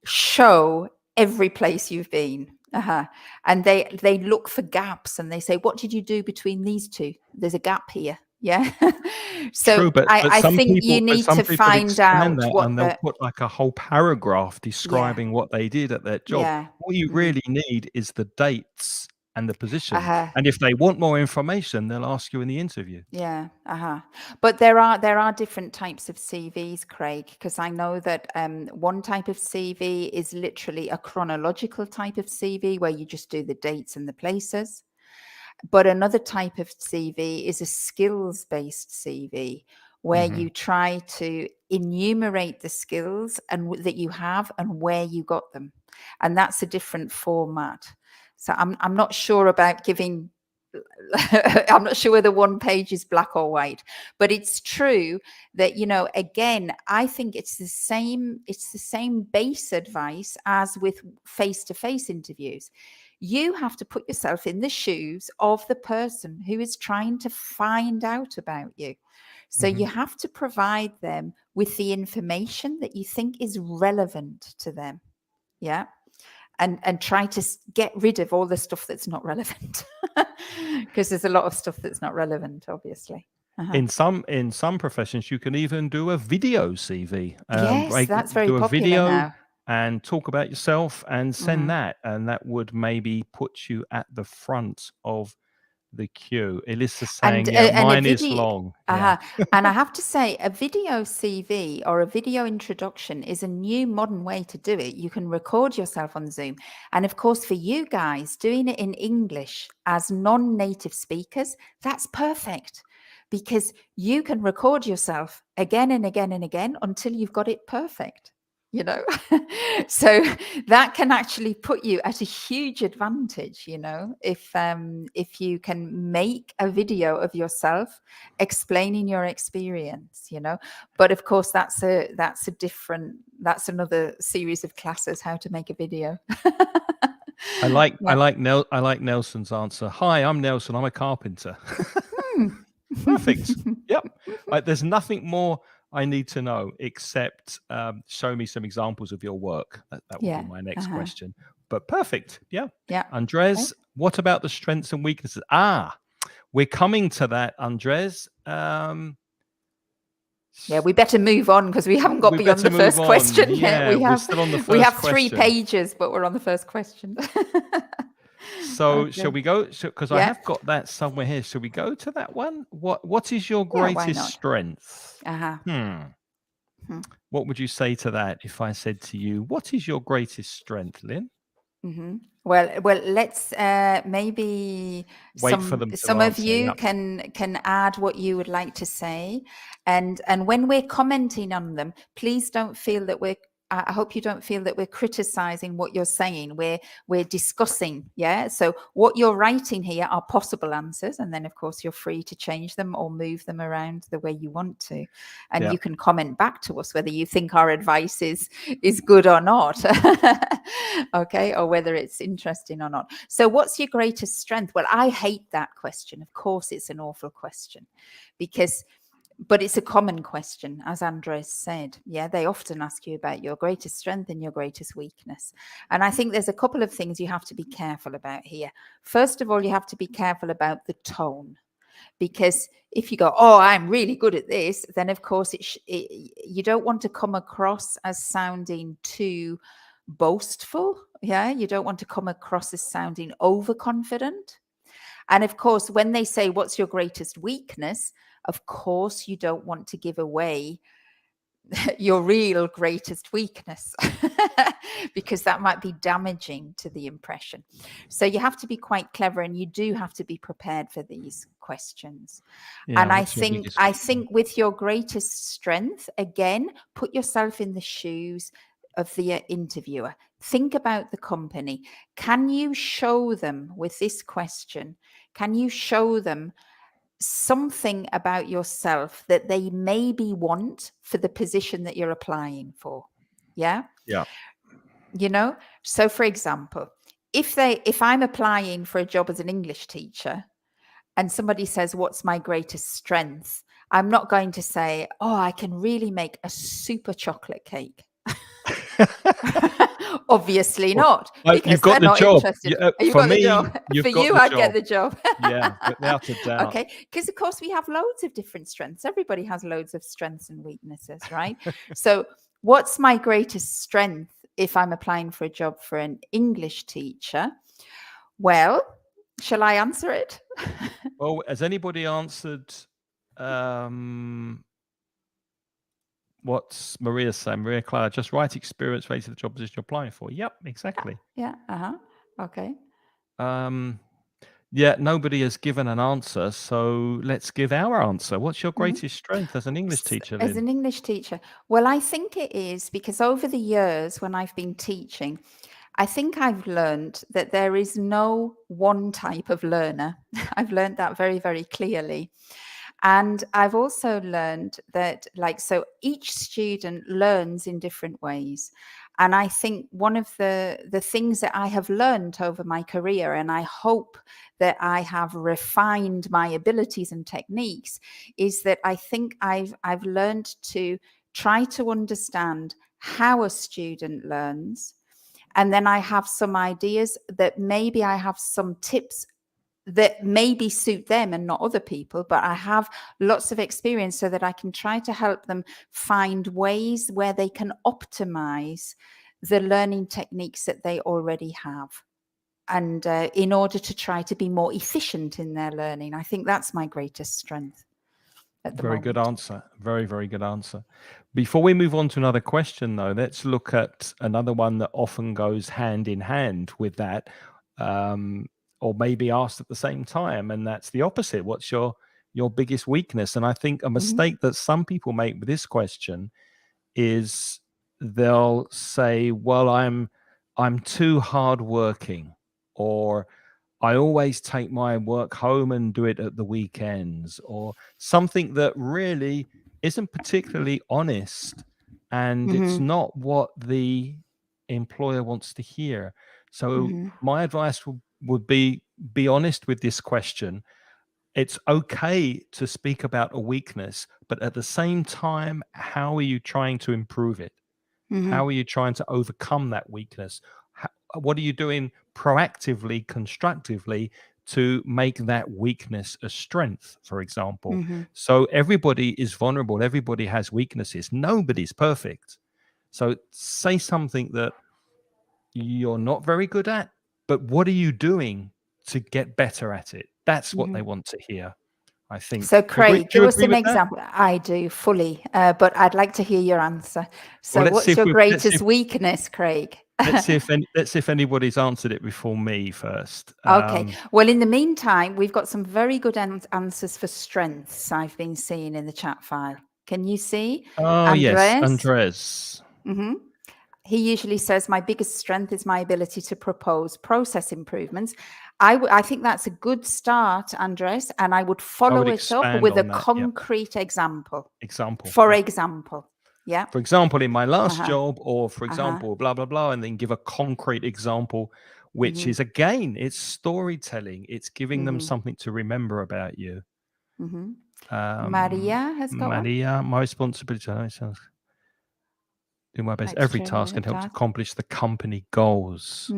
show every place you've been. And they look for gaps and they say, what did you do between these two? There's a gap here. Yeah. So True, but I think you but need some to people find expand out that what and they'll the, put like a whole paragraph yeah, describing what they did at their job. yeah. All you Hmm. really need is the dates and the position. Uh-huh. And if they want more information, they'll ask you in the interview. Yeah, But there are different types of CVs, Craig, because I know that one type of CV is literally a chronological type of CV where you just do the dates and the places. But another type of CV is a skills-based CV where Hmm. you try to enumerate the skills and that you have and where you got them, and that's a different format. So I'm not sure about giving. I'm not sure whether one page is black or white, but it's true that, again, I think it's the same base advice as with face-to-face interviews. You have to put yourself in the shoes of the person who is trying to find out about you. So Hmm. you have to provide them with the information that you think is relevant to them. Yeah. And try to get rid of all the stuff that's not relevant, because there's a lot of stuff that's not relevant, obviously. In some professions, you can even do a video CV. Yes, that's very Do a popular video now. and talk about yourself and send Hmm. that, and that would maybe put you at the front of the queue. Alyssa's saying, And yeah, a mine is video, long. Yeah. and I have to say, a video CV or a video introduction is a new modern way to do it. You can record yourself on Zoom, and of course, for you guys doing it in English as non-native speakers, that's perfect, because you can record yourself again and again and again until you've got it perfect. So that can actually put you at a huge advantage, if you can make a video of yourself explaining your experience. But of course, that's another series of classes, how to make a video. Yeah. I like Nelson's answer. Hi, I'm Nelson. I'm a carpenter. Hmm. Perfect. Yep. There's nothing more I need to know except show me some examples of your work. That would be Yeah. my next question. But perfect. Yeah. Yeah. Andres, what about the strengths and weaknesses? We're coming to that, Andres. Yeah, we better move on because we haven't got We beyond better the move first on. question yet. Yeah, we're still on the We first have 3 question. pages, but we're on the first question. So shall Okay. we go? Because I Yeah. have got that somewhere here. Shall we go to that one? What is your Yeah, why greatest not? strength? Hmm. What would you say to that if I said to you, what is your greatest strength, Lynn? Mm-hmm. Well, let's maybe Wait for them to some of answer. you Yeah. can add what you would like to say, and when we're commenting on them, please don't feel that we're. I hope you don't feel that we're criticizing what you're saying. We're discussing, yeah. So what you're writing here are possible answers, and then of course you're free to change them or move them around the way you want to, and Yeah. you can comment back to us whether you think our advice is good or not. Okay, or whether it's interesting or not. So what's your greatest strength? Well, I hate that question. Of course, it's an awful question, but it's a common question, as Andres said. Yeah, they often ask you about your greatest strength and your greatest weakness. And I think there's a couple of things you have to be careful about here. First of all, you have to be careful about the tone, because if you go, oh, I'm really good at this, then of course you don't want to come across as sounding too boastful. Yeah, you don't want to come across as sounding overconfident. And of course, when they say, what's your greatest weakness? Of course, you don't want to give away your real greatest weakness because that might be damaging to the impression. So you have to be quite clever, and you do have to be prepared for these questions. Yeah. And I What's your think biggest with your greatest strength, again, put yourself in the shoes of the interviewer. Think about the company. Can you show them with this question? Can you show them something about yourself that they maybe want for the position that you're applying for? Yeah. Yeah. So for example, if I'm applying for a job as an English teacher and somebody says, what's my greatest strength? I'm not going to say, oh, I can really make a super chocolate cake. Obviously Well, not, you've because got they're the not job. interested. You For got the me, job. For you've got you, the I'd get job. the job. Yeah, without a doubt. Okay, because of course we have loads of different strengths. Everybody has loads of strengths and weaknesses, right? So what's my greatest strength if I'm applying for a job for an English teacher? Well, shall I answer it? Well, has anybody answered what's Maria saying? Maria Clara, just right experience related to the job position you're applying for. Yep, exactly. Yeah. Okay. Yeah, nobody has given an answer, so let's give our answer. What's your greatest strength as an English teacher, As Lynn? an English teacher, well, I think it is because over the years when I've been teaching, I think I've learned that there is no one type of learner. I've learned that very, very clearly. And I've also learned that, so each student learns in different ways. And I think one of the things that I have learned over my career, and I hope that I have refined my abilities and techniques, is that I think I've learned to try to understand how a student learns. And then I have some ideas that maybe I have some tips that maybe suit them and not other people, but I have lots of experience so that I can try to help them find ways where they can optimize the learning techniques that they already have. And in order to try to be more efficient in their learning, I think that's my greatest strength at the Very moment. good answer. Very, very good answer. Before we move on to another question, though, let's look at another one that often goes hand in hand with that, or maybe asked at the same time, and that's the opposite. What's your biggest weakness? And I think a mistake that some people make with this question is they'll say, "Well, I'm too hardworking," or "I always take my work home and do it at the weekends," or something that really isn't particularly honest, and it's not what the employer wants to hear. So my advice would be honest with this question. It's okay to speak about a weakness, but at the same time, how are you trying to improve it? How are you trying to overcome that weakness? What are you doing proactively, constructively to make that weakness a strength, for example? So everybody is vulnerable. Everybody has weaknesses. Nobody's perfect. So say something that you're not very good at, but what are you doing to get better at it? That's what they want to hear, I think. So, Do you agree, Craig, give us an with that? example. I do fully, but I'd like to hear your answer. So, Well, what's your greatest weakness, Craig? let's see if anybody's answered it before me first. Okay. Well, in the meantime, we've got some very good answers for strengths I've been seeing in the chat file. Can you see? Oh, yes, Andres? Andres. He usually says, my biggest strength is my ability to propose process improvements. I think that's a good start, Andres, and I would follow it up with a concrete example. For example. Yeah. For example, in my last job, or for example, blah, blah, blah, and then give a concrete example, which is, again, it's storytelling. It's giving them something to remember about you. Maria has got one. Maria, my responsibility. Do my best every task and help to accomplish the company goals.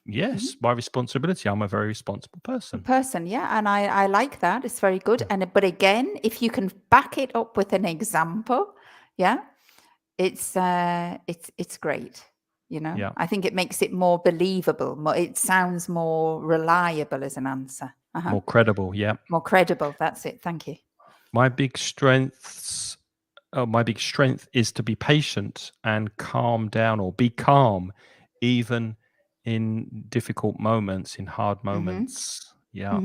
Yes, my responsibility. I'm a very responsible person. Yeah, and I like that. It's very good. But again, if you can back it up with an example, yeah, it's great. You know, Yeah. I think it makes it more believable. It sounds more reliable as an answer. More credible. Yeah. More credible. That's it. Thank you. My big strength is to be patient and calm down, or be calm, even in difficult moments, in hard moments. Yeah.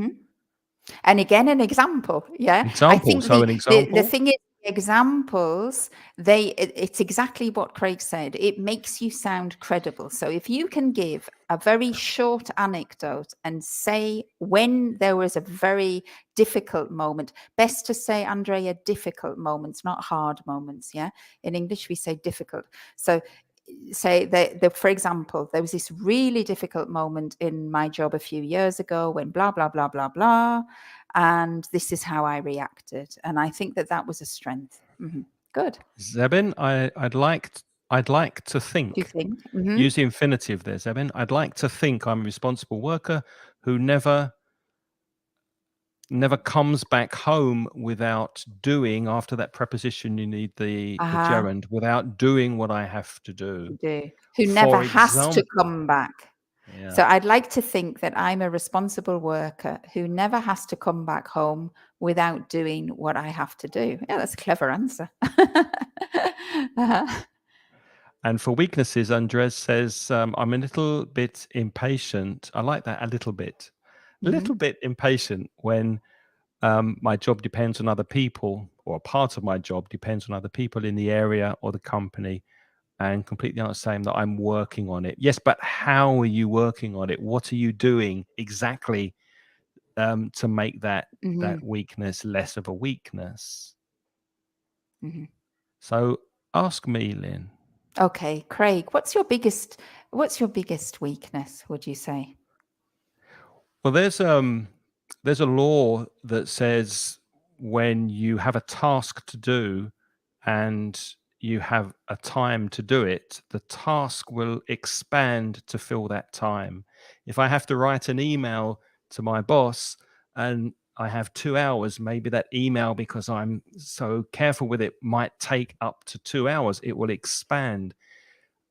And again, an example. Yeah. I think the thing is, examples, it's exactly what Craig said. It makes you sound credible. So if you can give a very short anecdote and say when there was a very difficult moment, best to say, Andrea, difficult moments, not hard moments. Yeah. In English, we say difficult. So say that, for example, there was this really difficult moment in my job a few years ago when blah, blah, blah, blah, blah. And this is how I reacted. And I think that was a strength. Good. Zebin, I'd like I'd like to You think, think? use the infinitive there, Zebin. I'd like to think I'm a responsible worker who never comes back home without doing, after that preposition you need the gerund, without doing what I have to do. Do. Who never For has to example, come back. yeah. So I'd like to think that I'm a responsible worker who never has to come back home without doing what I have to do. Yeah, that's a clever answer. And for weaknesses, Andres says, I'm a little bit impatient. I like that, a little bit. A little bit impatient when my job depends on other people, or a part of my job depends on other people in the area or the company, and completely understand that I'm working on it. Yes, but how are you working on it? What are you doing exactly to make that weakness less of a weakness? So ask me, Lynn. Okay, Craig, what's your biggest weakness, would you say? Well, there's a law that says when you have a task to do and you have a time to do it, the task will expand to fill that time. If I have to write an email to my boss and I have 2 hours, maybe that email, because I'm so careful with it, might take up to 2 hours. It will expand.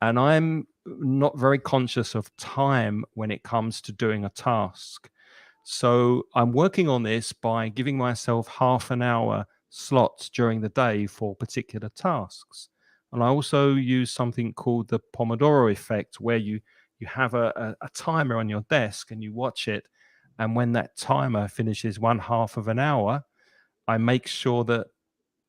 And I'm not very conscious of time when it comes to doing a task. So I'm working on this by giving myself half an hour slots during the day for particular tasks. And I also use something called the Pomodoro effect, where you have a timer on your desk and you watch it. And when that timer finishes 1/2 of an hour, I make sure that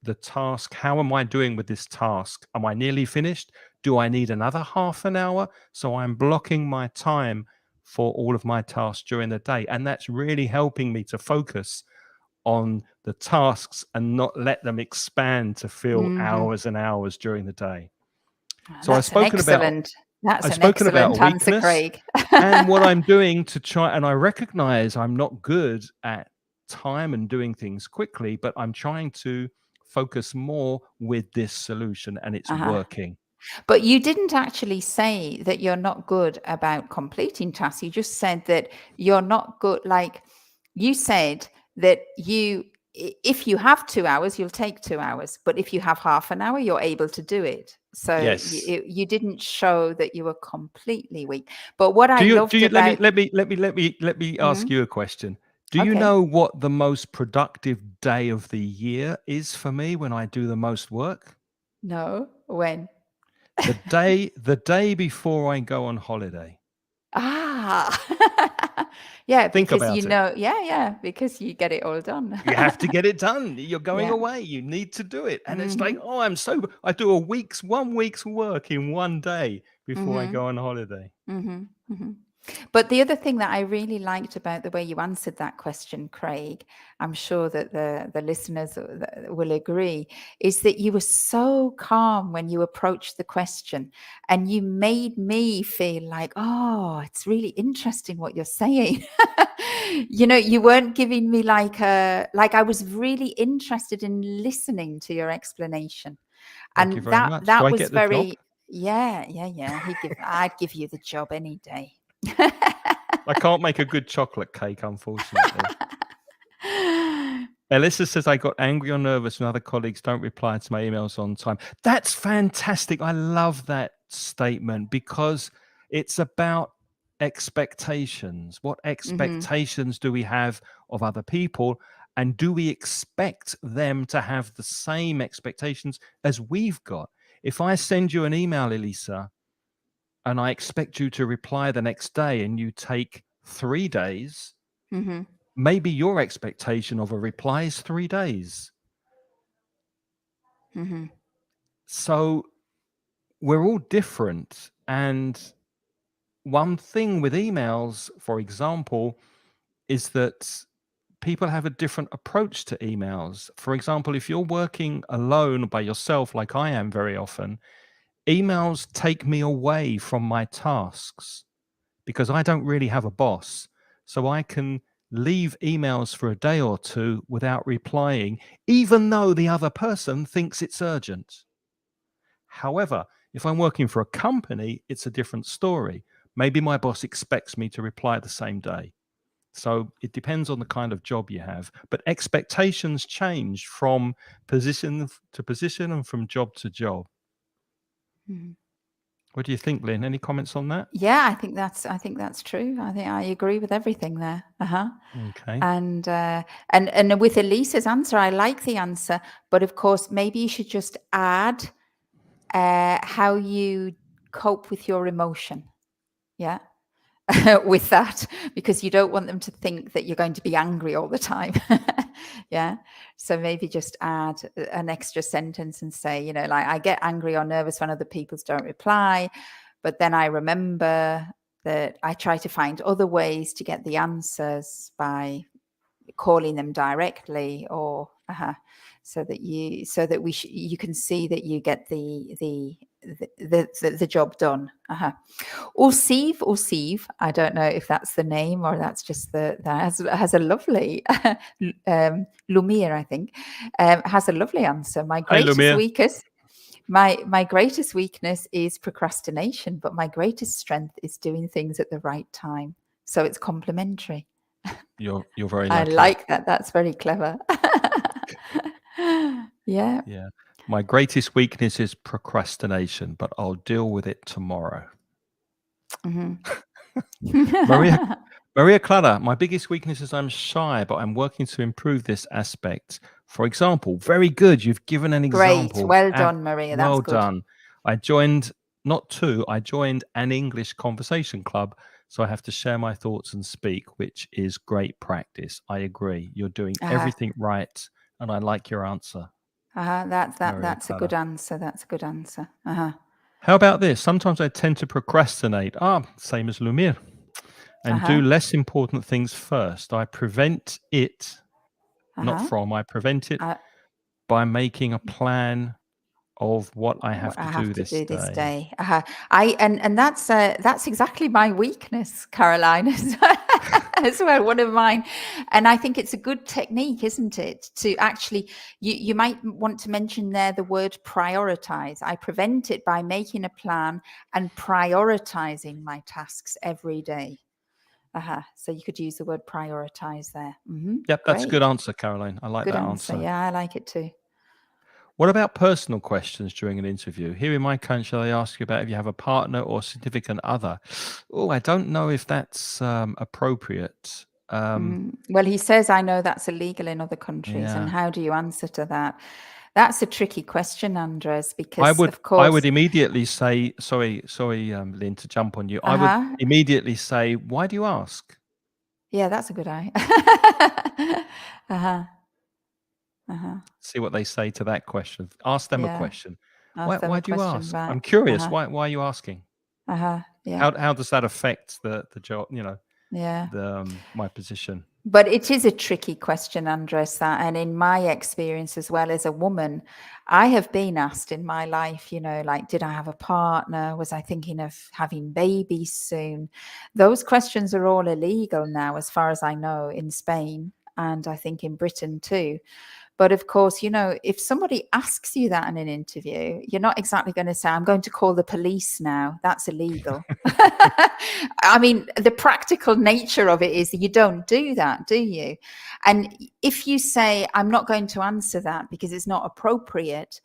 the task, how am I doing with this task? Am I nearly finished? Do I need another half an hour? So I'm blocking my time for all of my tasks during the day. And that's really helping me to focus on the tasks and not let them expand to fill hours and hours during the day. So I've spoken about a answer, weakness Craig. and what I'm doing to try, and I recognize I'm not good at time and doing things quickly, but I'm trying to focus more with this solution, and it's working. But you didn't actually say that you're not good about completing tasks. You just said that you're not good. Like, you said that if you have 2 hours, you'll take 2 hours. But if you have half an hour, you're able to do it. So Yes. you didn't show that you were completely weak. But what I Do you loved about let me ask you a question. Do you Okay. know what the most productive day of the year is for me when I do the most work? No, when? The day before I go on holiday. Yeah, Think because about it. because you get it all done. You have to get it done. You're going Yeah. away. You need to do it. And it's like, oh, I do 1 week's work in one day before I go on holiday. But the other thing that I really liked about the way you answered that question, Craig, I'm sure that the listeners will agree, is that you were so calm when you approached the question, and you made me feel like, oh, it's really interesting what you're saying. You weren't giving me like I was really interested in listening to your explanation. Thank you And very much. Do that I was get the job? yeah. I'd give you the job any day. I can't make a good chocolate cake, unfortunately. Alyssa says, I got angry or nervous when other colleagues don't reply to my emails on time. That's fantastic. I love that statement because it's about expectations. What expectations do we have of other people? And do we expect them to have the same expectations as we've got? If I send you an email, Elisa, and I expect you to reply the next day and you take 3 days, maybe your expectation of a reply is 3 days. So we're all different. And one thing with emails, for example, is that people have a different approach to emails. For example, if you're working alone by yourself, like I am very often, emails take me away from my tasks because I don't really have a boss. So I can leave emails for a day or two without replying, even though the other person thinks it's urgent. However, If I'm working for a company, it's a different story. Maybe my boss expects me to reply the same day. So it depends on the kind of job you have. But expectations change from position to position and from job to job. Mhm. What do you think, Lynn? Any comments on that? Yeah, I think that's true. I think I agree with everything there. Okay. And with Elisa's answer, I like the answer, but of course, maybe you should just add how you cope with your emotion. Yeah. With that, because you don't want them to think that you're going to be angry all the time. Yeah. So maybe just add an extra sentence and say, like, I get angry or nervous when other people don't reply, but then I remember that I try to find other ways to get the answers by calling them directly, or so that you can see that you get the job done. Or Steve, I don't know if that's the name or that's just that has a lovely Lumir, I think, has a lovely answer. My Hey, greatest Lumir. weakness. My greatest weakness is procrastination, but my greatest strength is doing things at the right time. So it's complementary. You're very I lucky. like that. That's very clever. Yeah. Yeah. My greatest weakness is procrastination, but I'll deal with it tomorrow. Maria Clara, my biggest weakness is I'm shy, but I'm working to improve this aspect. For example, very good. You've given an Great. example. Well done, Maria. That's Well good. done. I joined an English conversation club, so I have to share my thoughts and speak, which is great practice. I agree. You're doing everything right, and I like your answer. That's a good answer. That's a good answer. How about this? Sometimes I tend to procrastinate. Same as Lumir. And do less important things first. I prevent it, I prevent it by making a plan of what I have to do this day. And that's exactly my weakness, Caroline, as well, one of mine. And I think it's a good technique, isn't it? To actually, you might want to mention there the word prioritize. I prevent it by making a plan and prioritizing my tasks every day. So you could use the word prioritize there. Yep, that's a good Great. answer, Caroline. I like Good that answer. answer. Yeah, I like it too. What about personal questions during an interview? Here in my country, they ask you about if you have a partner or significant other. Oh, I don't know if that's appropriate. Well, he says, I know that's illegal in other countries. And Yeah. how do you answer to that? That's a tricky question, Andres, I because, would of course, immediately say, sorry, Lynn, to jump on you. I would immediately say, why do you ask? Yeah, that's a good eye. See what they say to that question. Ask them a Yeah. question. Ask them Why a do you question ask? back. I'm curious. Why are you asking? Yeah. How does that affect the job? Yeah. My position. But it is a tricky question, Andres, that. And in my experience as well as a woman, I have been asked in my life, like, did I have a partner? Was I thinking of having babies soon? Those questions are all illegal now, as far as I know, in Spain, and I think in Britain too. But of course, if somebody asks you that in an interview, you're not exactly going to say, I'm going to call the police now. That's illegal. I mean, the practical nature of it is you don't do that, do you? And if you say, I'm not going to answer that because it's not appropriate,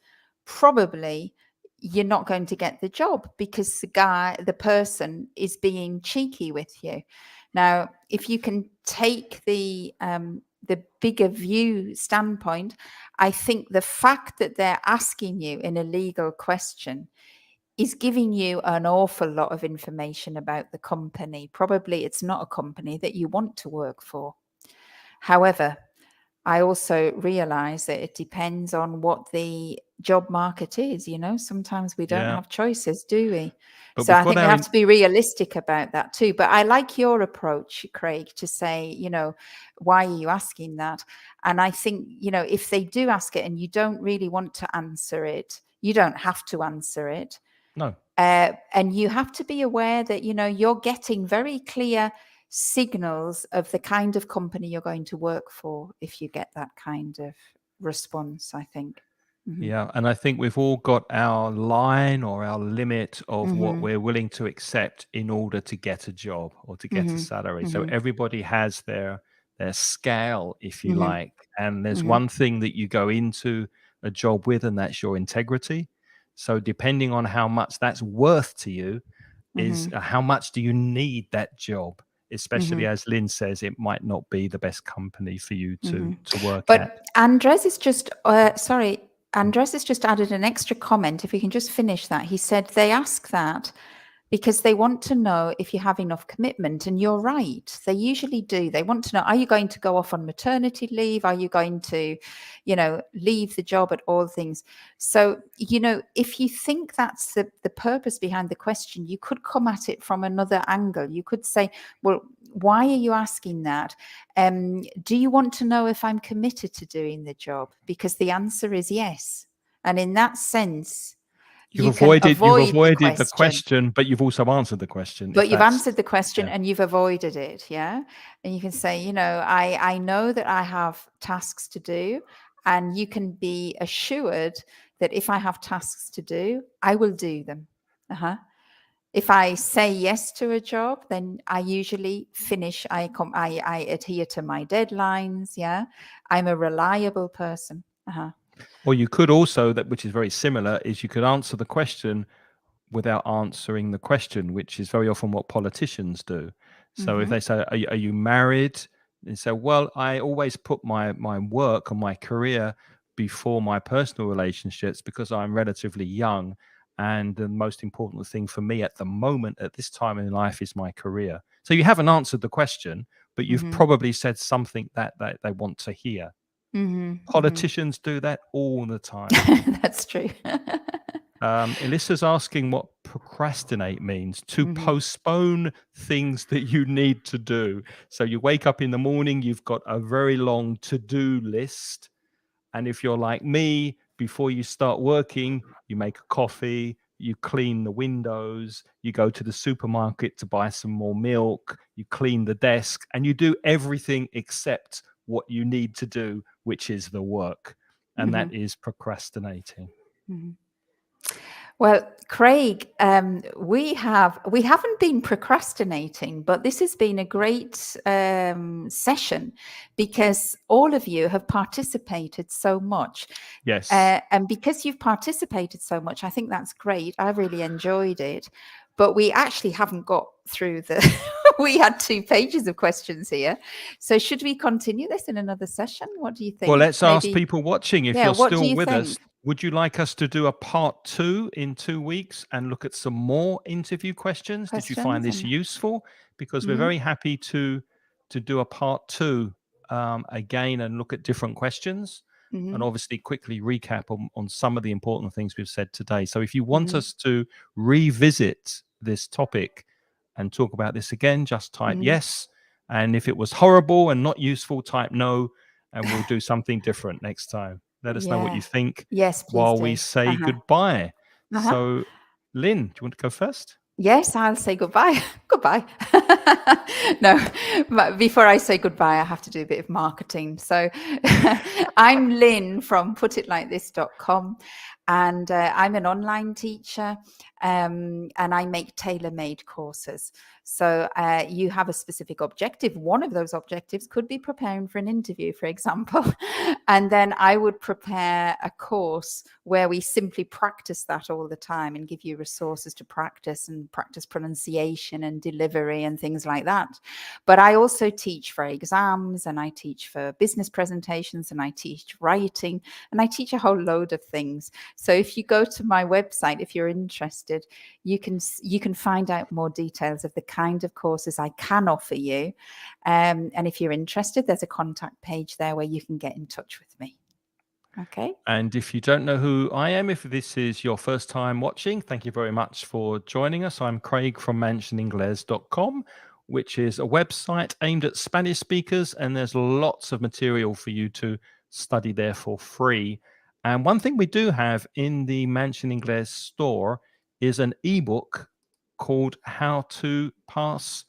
probably you're not going to get the job because the person is being cheeky with you. Now, if you can take the bigger view standpoint, I think the fact that they're asking you an illegal question is giving you an awful lot of information about the company. Probably it's not a company that you want to work for. However, I also realize that it depends on what the job market is. Sometimes we don't have choices, do we? But So we've I got think we have to be realistic about that too. But I like your approach, Craig, to say, why are you asking that? And I think, if they do ask it and you don't really want to answer it, you don't have to answer it. No. And you have to be aware that, you're getting very clear signals of the kind of company you're going to work for if you get that kind of response, I think. Mhm. Yeah, and I think we've all got our line or our limit of what Mhm. we're willing to accept in order to get a job or to get a Mhm. salary. So Mhm. everybody has their scale, if you Mhm. like. And there's Mhm. one thing that you go into a job with, and that's your integrity. So depending on how much that's worth to you, is Mhm. how much do you need that job? Especially Mhm. as Lynn says, it might not be the best company for you Mhm. to work at. But Andres has just added an extra comment. If we can just finish that. He said they ask that because they want to know if you have enough commitment. And you're right. They usually do. They want to know, are you going to go off on maternity leave? Are you going to, leave the job at all things? So, if you think that's the purpose behind the question, you could come at it from another angle. You could say, well, why are you asking that? Do you want to know if I'm committed to doing the job? Because the answer is yes. And in that sense, You've you can avoid the avoided the question, question, but you've also answered the question, if but you've that's answered the question yeah. and you've avoided it. Yeah. And you can say, I know that I have tasks to do, and you can be assured that if I have tasks to do, I will do them. Uh-huh. If I say yes to a job, then I usually finish. I adhere to my deadlines. Yeah. I'm a reliable person. Uh-huh. Or you could also, that which is very similar, is you could answer the question without answering the question, which is very often what politicians do. So if Mm-hmm. they say, are you married? They say, well, I always put my work and my career before my personal relationships because I'm relatively young. And the most important thing for me at the moment, at this time in life, is my career. So you haven't answered the question, but you've Mm-hmm. probably said something that they want to hear. Mm-hmm. Mm-hmm. Politicians do that all the time. That's true. Alyssa's asking what procrastinate means: to Mm-hmm. postpone things that you need to do. So you wake up in the morning, you've got a very long to-do list. And if you're like me, before you start working, you make a coffee, you clean the windows, you go to the supermarket to buy some more milk, you clean the desk, and you do everything except what you need to do, which is the work. And Mm-hmm. that is procrastinating. Mm-hmm. Well, Craig, we haven't been procrastinating, but this has been a great session because all of you have participated so much. Yes. And because you've participated so much, I think that's great. I really enjoyed it. But we actually haven't got through we had 2 pages of questions here. So should we continue this in another session? What do you Well, think? let's ask Maybe, people watching, if yeah, you're what do still you with us, think? would you like us to do a part 2 in 2 weeks and look at some more interview questions? Did you find Questions this and useful? Because we're mhm, very happy to do a part 2 again and look at different questions, and mhm, obviously quickly recap on some of the important things we've said today. So if you want mhm, us to revisit this topic and talk about this again, just type mhm. yes. And if it was horrible and not useful, type no, and we'll do something different next time. Let us know what you Yeah. think Yes, please while we do. say Uh-huh. goodbye. Uh-huh. So, Lynn, do you want to go first? Yes, I'll say goodbye. Goodbye. No, but before I say goodbye, I have to do a bit of marketing. So I'm Lynn from putitlikethis.com, and I'm an online teacher, and I make tailor-made courses. So you have a specific objective. One of those objectives could be preparing for an interview, for example. And then I would prepare a course where we simply practice that all the time and give you resources to practice and practice pronunciation and delivery and things like that. But I also teach for exams, and I teach for business presentations, and I teach writing, and I teach a whole load of things. So if you go to my website, if you're interested, you can find out more details of the kind of courses I can offer you. And if you're interested, there's a contact page there where you can get in touch with me. Okay. And if you don't know who I am, if this is your first time watching, thank you very much for joining us. I'm Craig from mansioningles.com, which is a website aimed at Spanish speakers, and there's lots of material for you to study there for free. And one thing we do have in the Mansion Ingles store is an ebook called How to Pass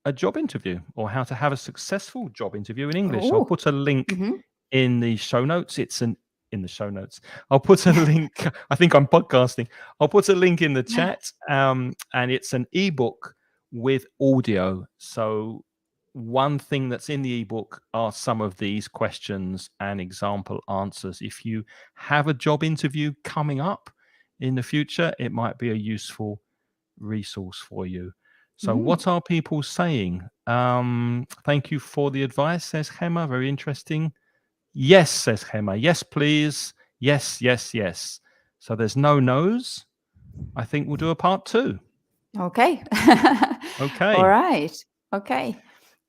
a Job Interview, or How to Have a Successful Job Interview in English. I'll Oh. put a link Mhm. in the show notes. It's an in the show notes. I'll put a link. I think I'm podcasting. I'll put a link in the chat, and it's an ebook with audio. So one thing that's in the ebook are some of these questions and example answers. If you have a job interview coming up in the future, it might be a useful resource for you. So what are people saying? Thank you for the advice, says Gemma. Very interesting. Yes, says Gemma. Yes, please. Yes, yes, yes. So there's no no's. I think we'll do a part 2. Okay. Okay. All right. Okay.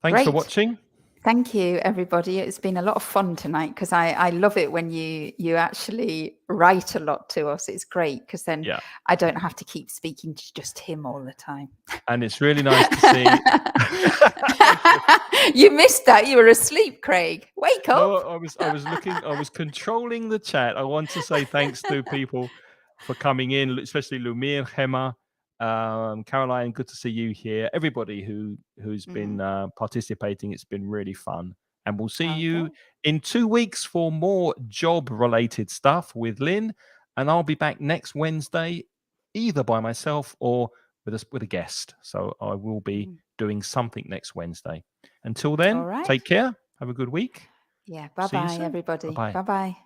Thanks for Great. watching. Thank you, everybody. It's been a lot of fun tonight because I love it when you actually write a lot to us. It's great because then I don't have to keep speaking to just him all the time. And it's really nice to see. You missed that. You were asleep, Craig. Wake up. No, I was looking. I was controlling the chat. I want to say thanks to people for coming in, especially Lumir, Gemma, Caroline. Good to see you here. Everybody who's been participating. It's been really fun. And we'll see you in 2 weeks for more job-related stuff with Lynn. And I'll be back next Wednesday, either by myself or with a guest. So I will be doing something next Wednesday. Until then, take care. Have a good week. Yeah. Bye-bye, everybody. Bye-bye. Bye-bye.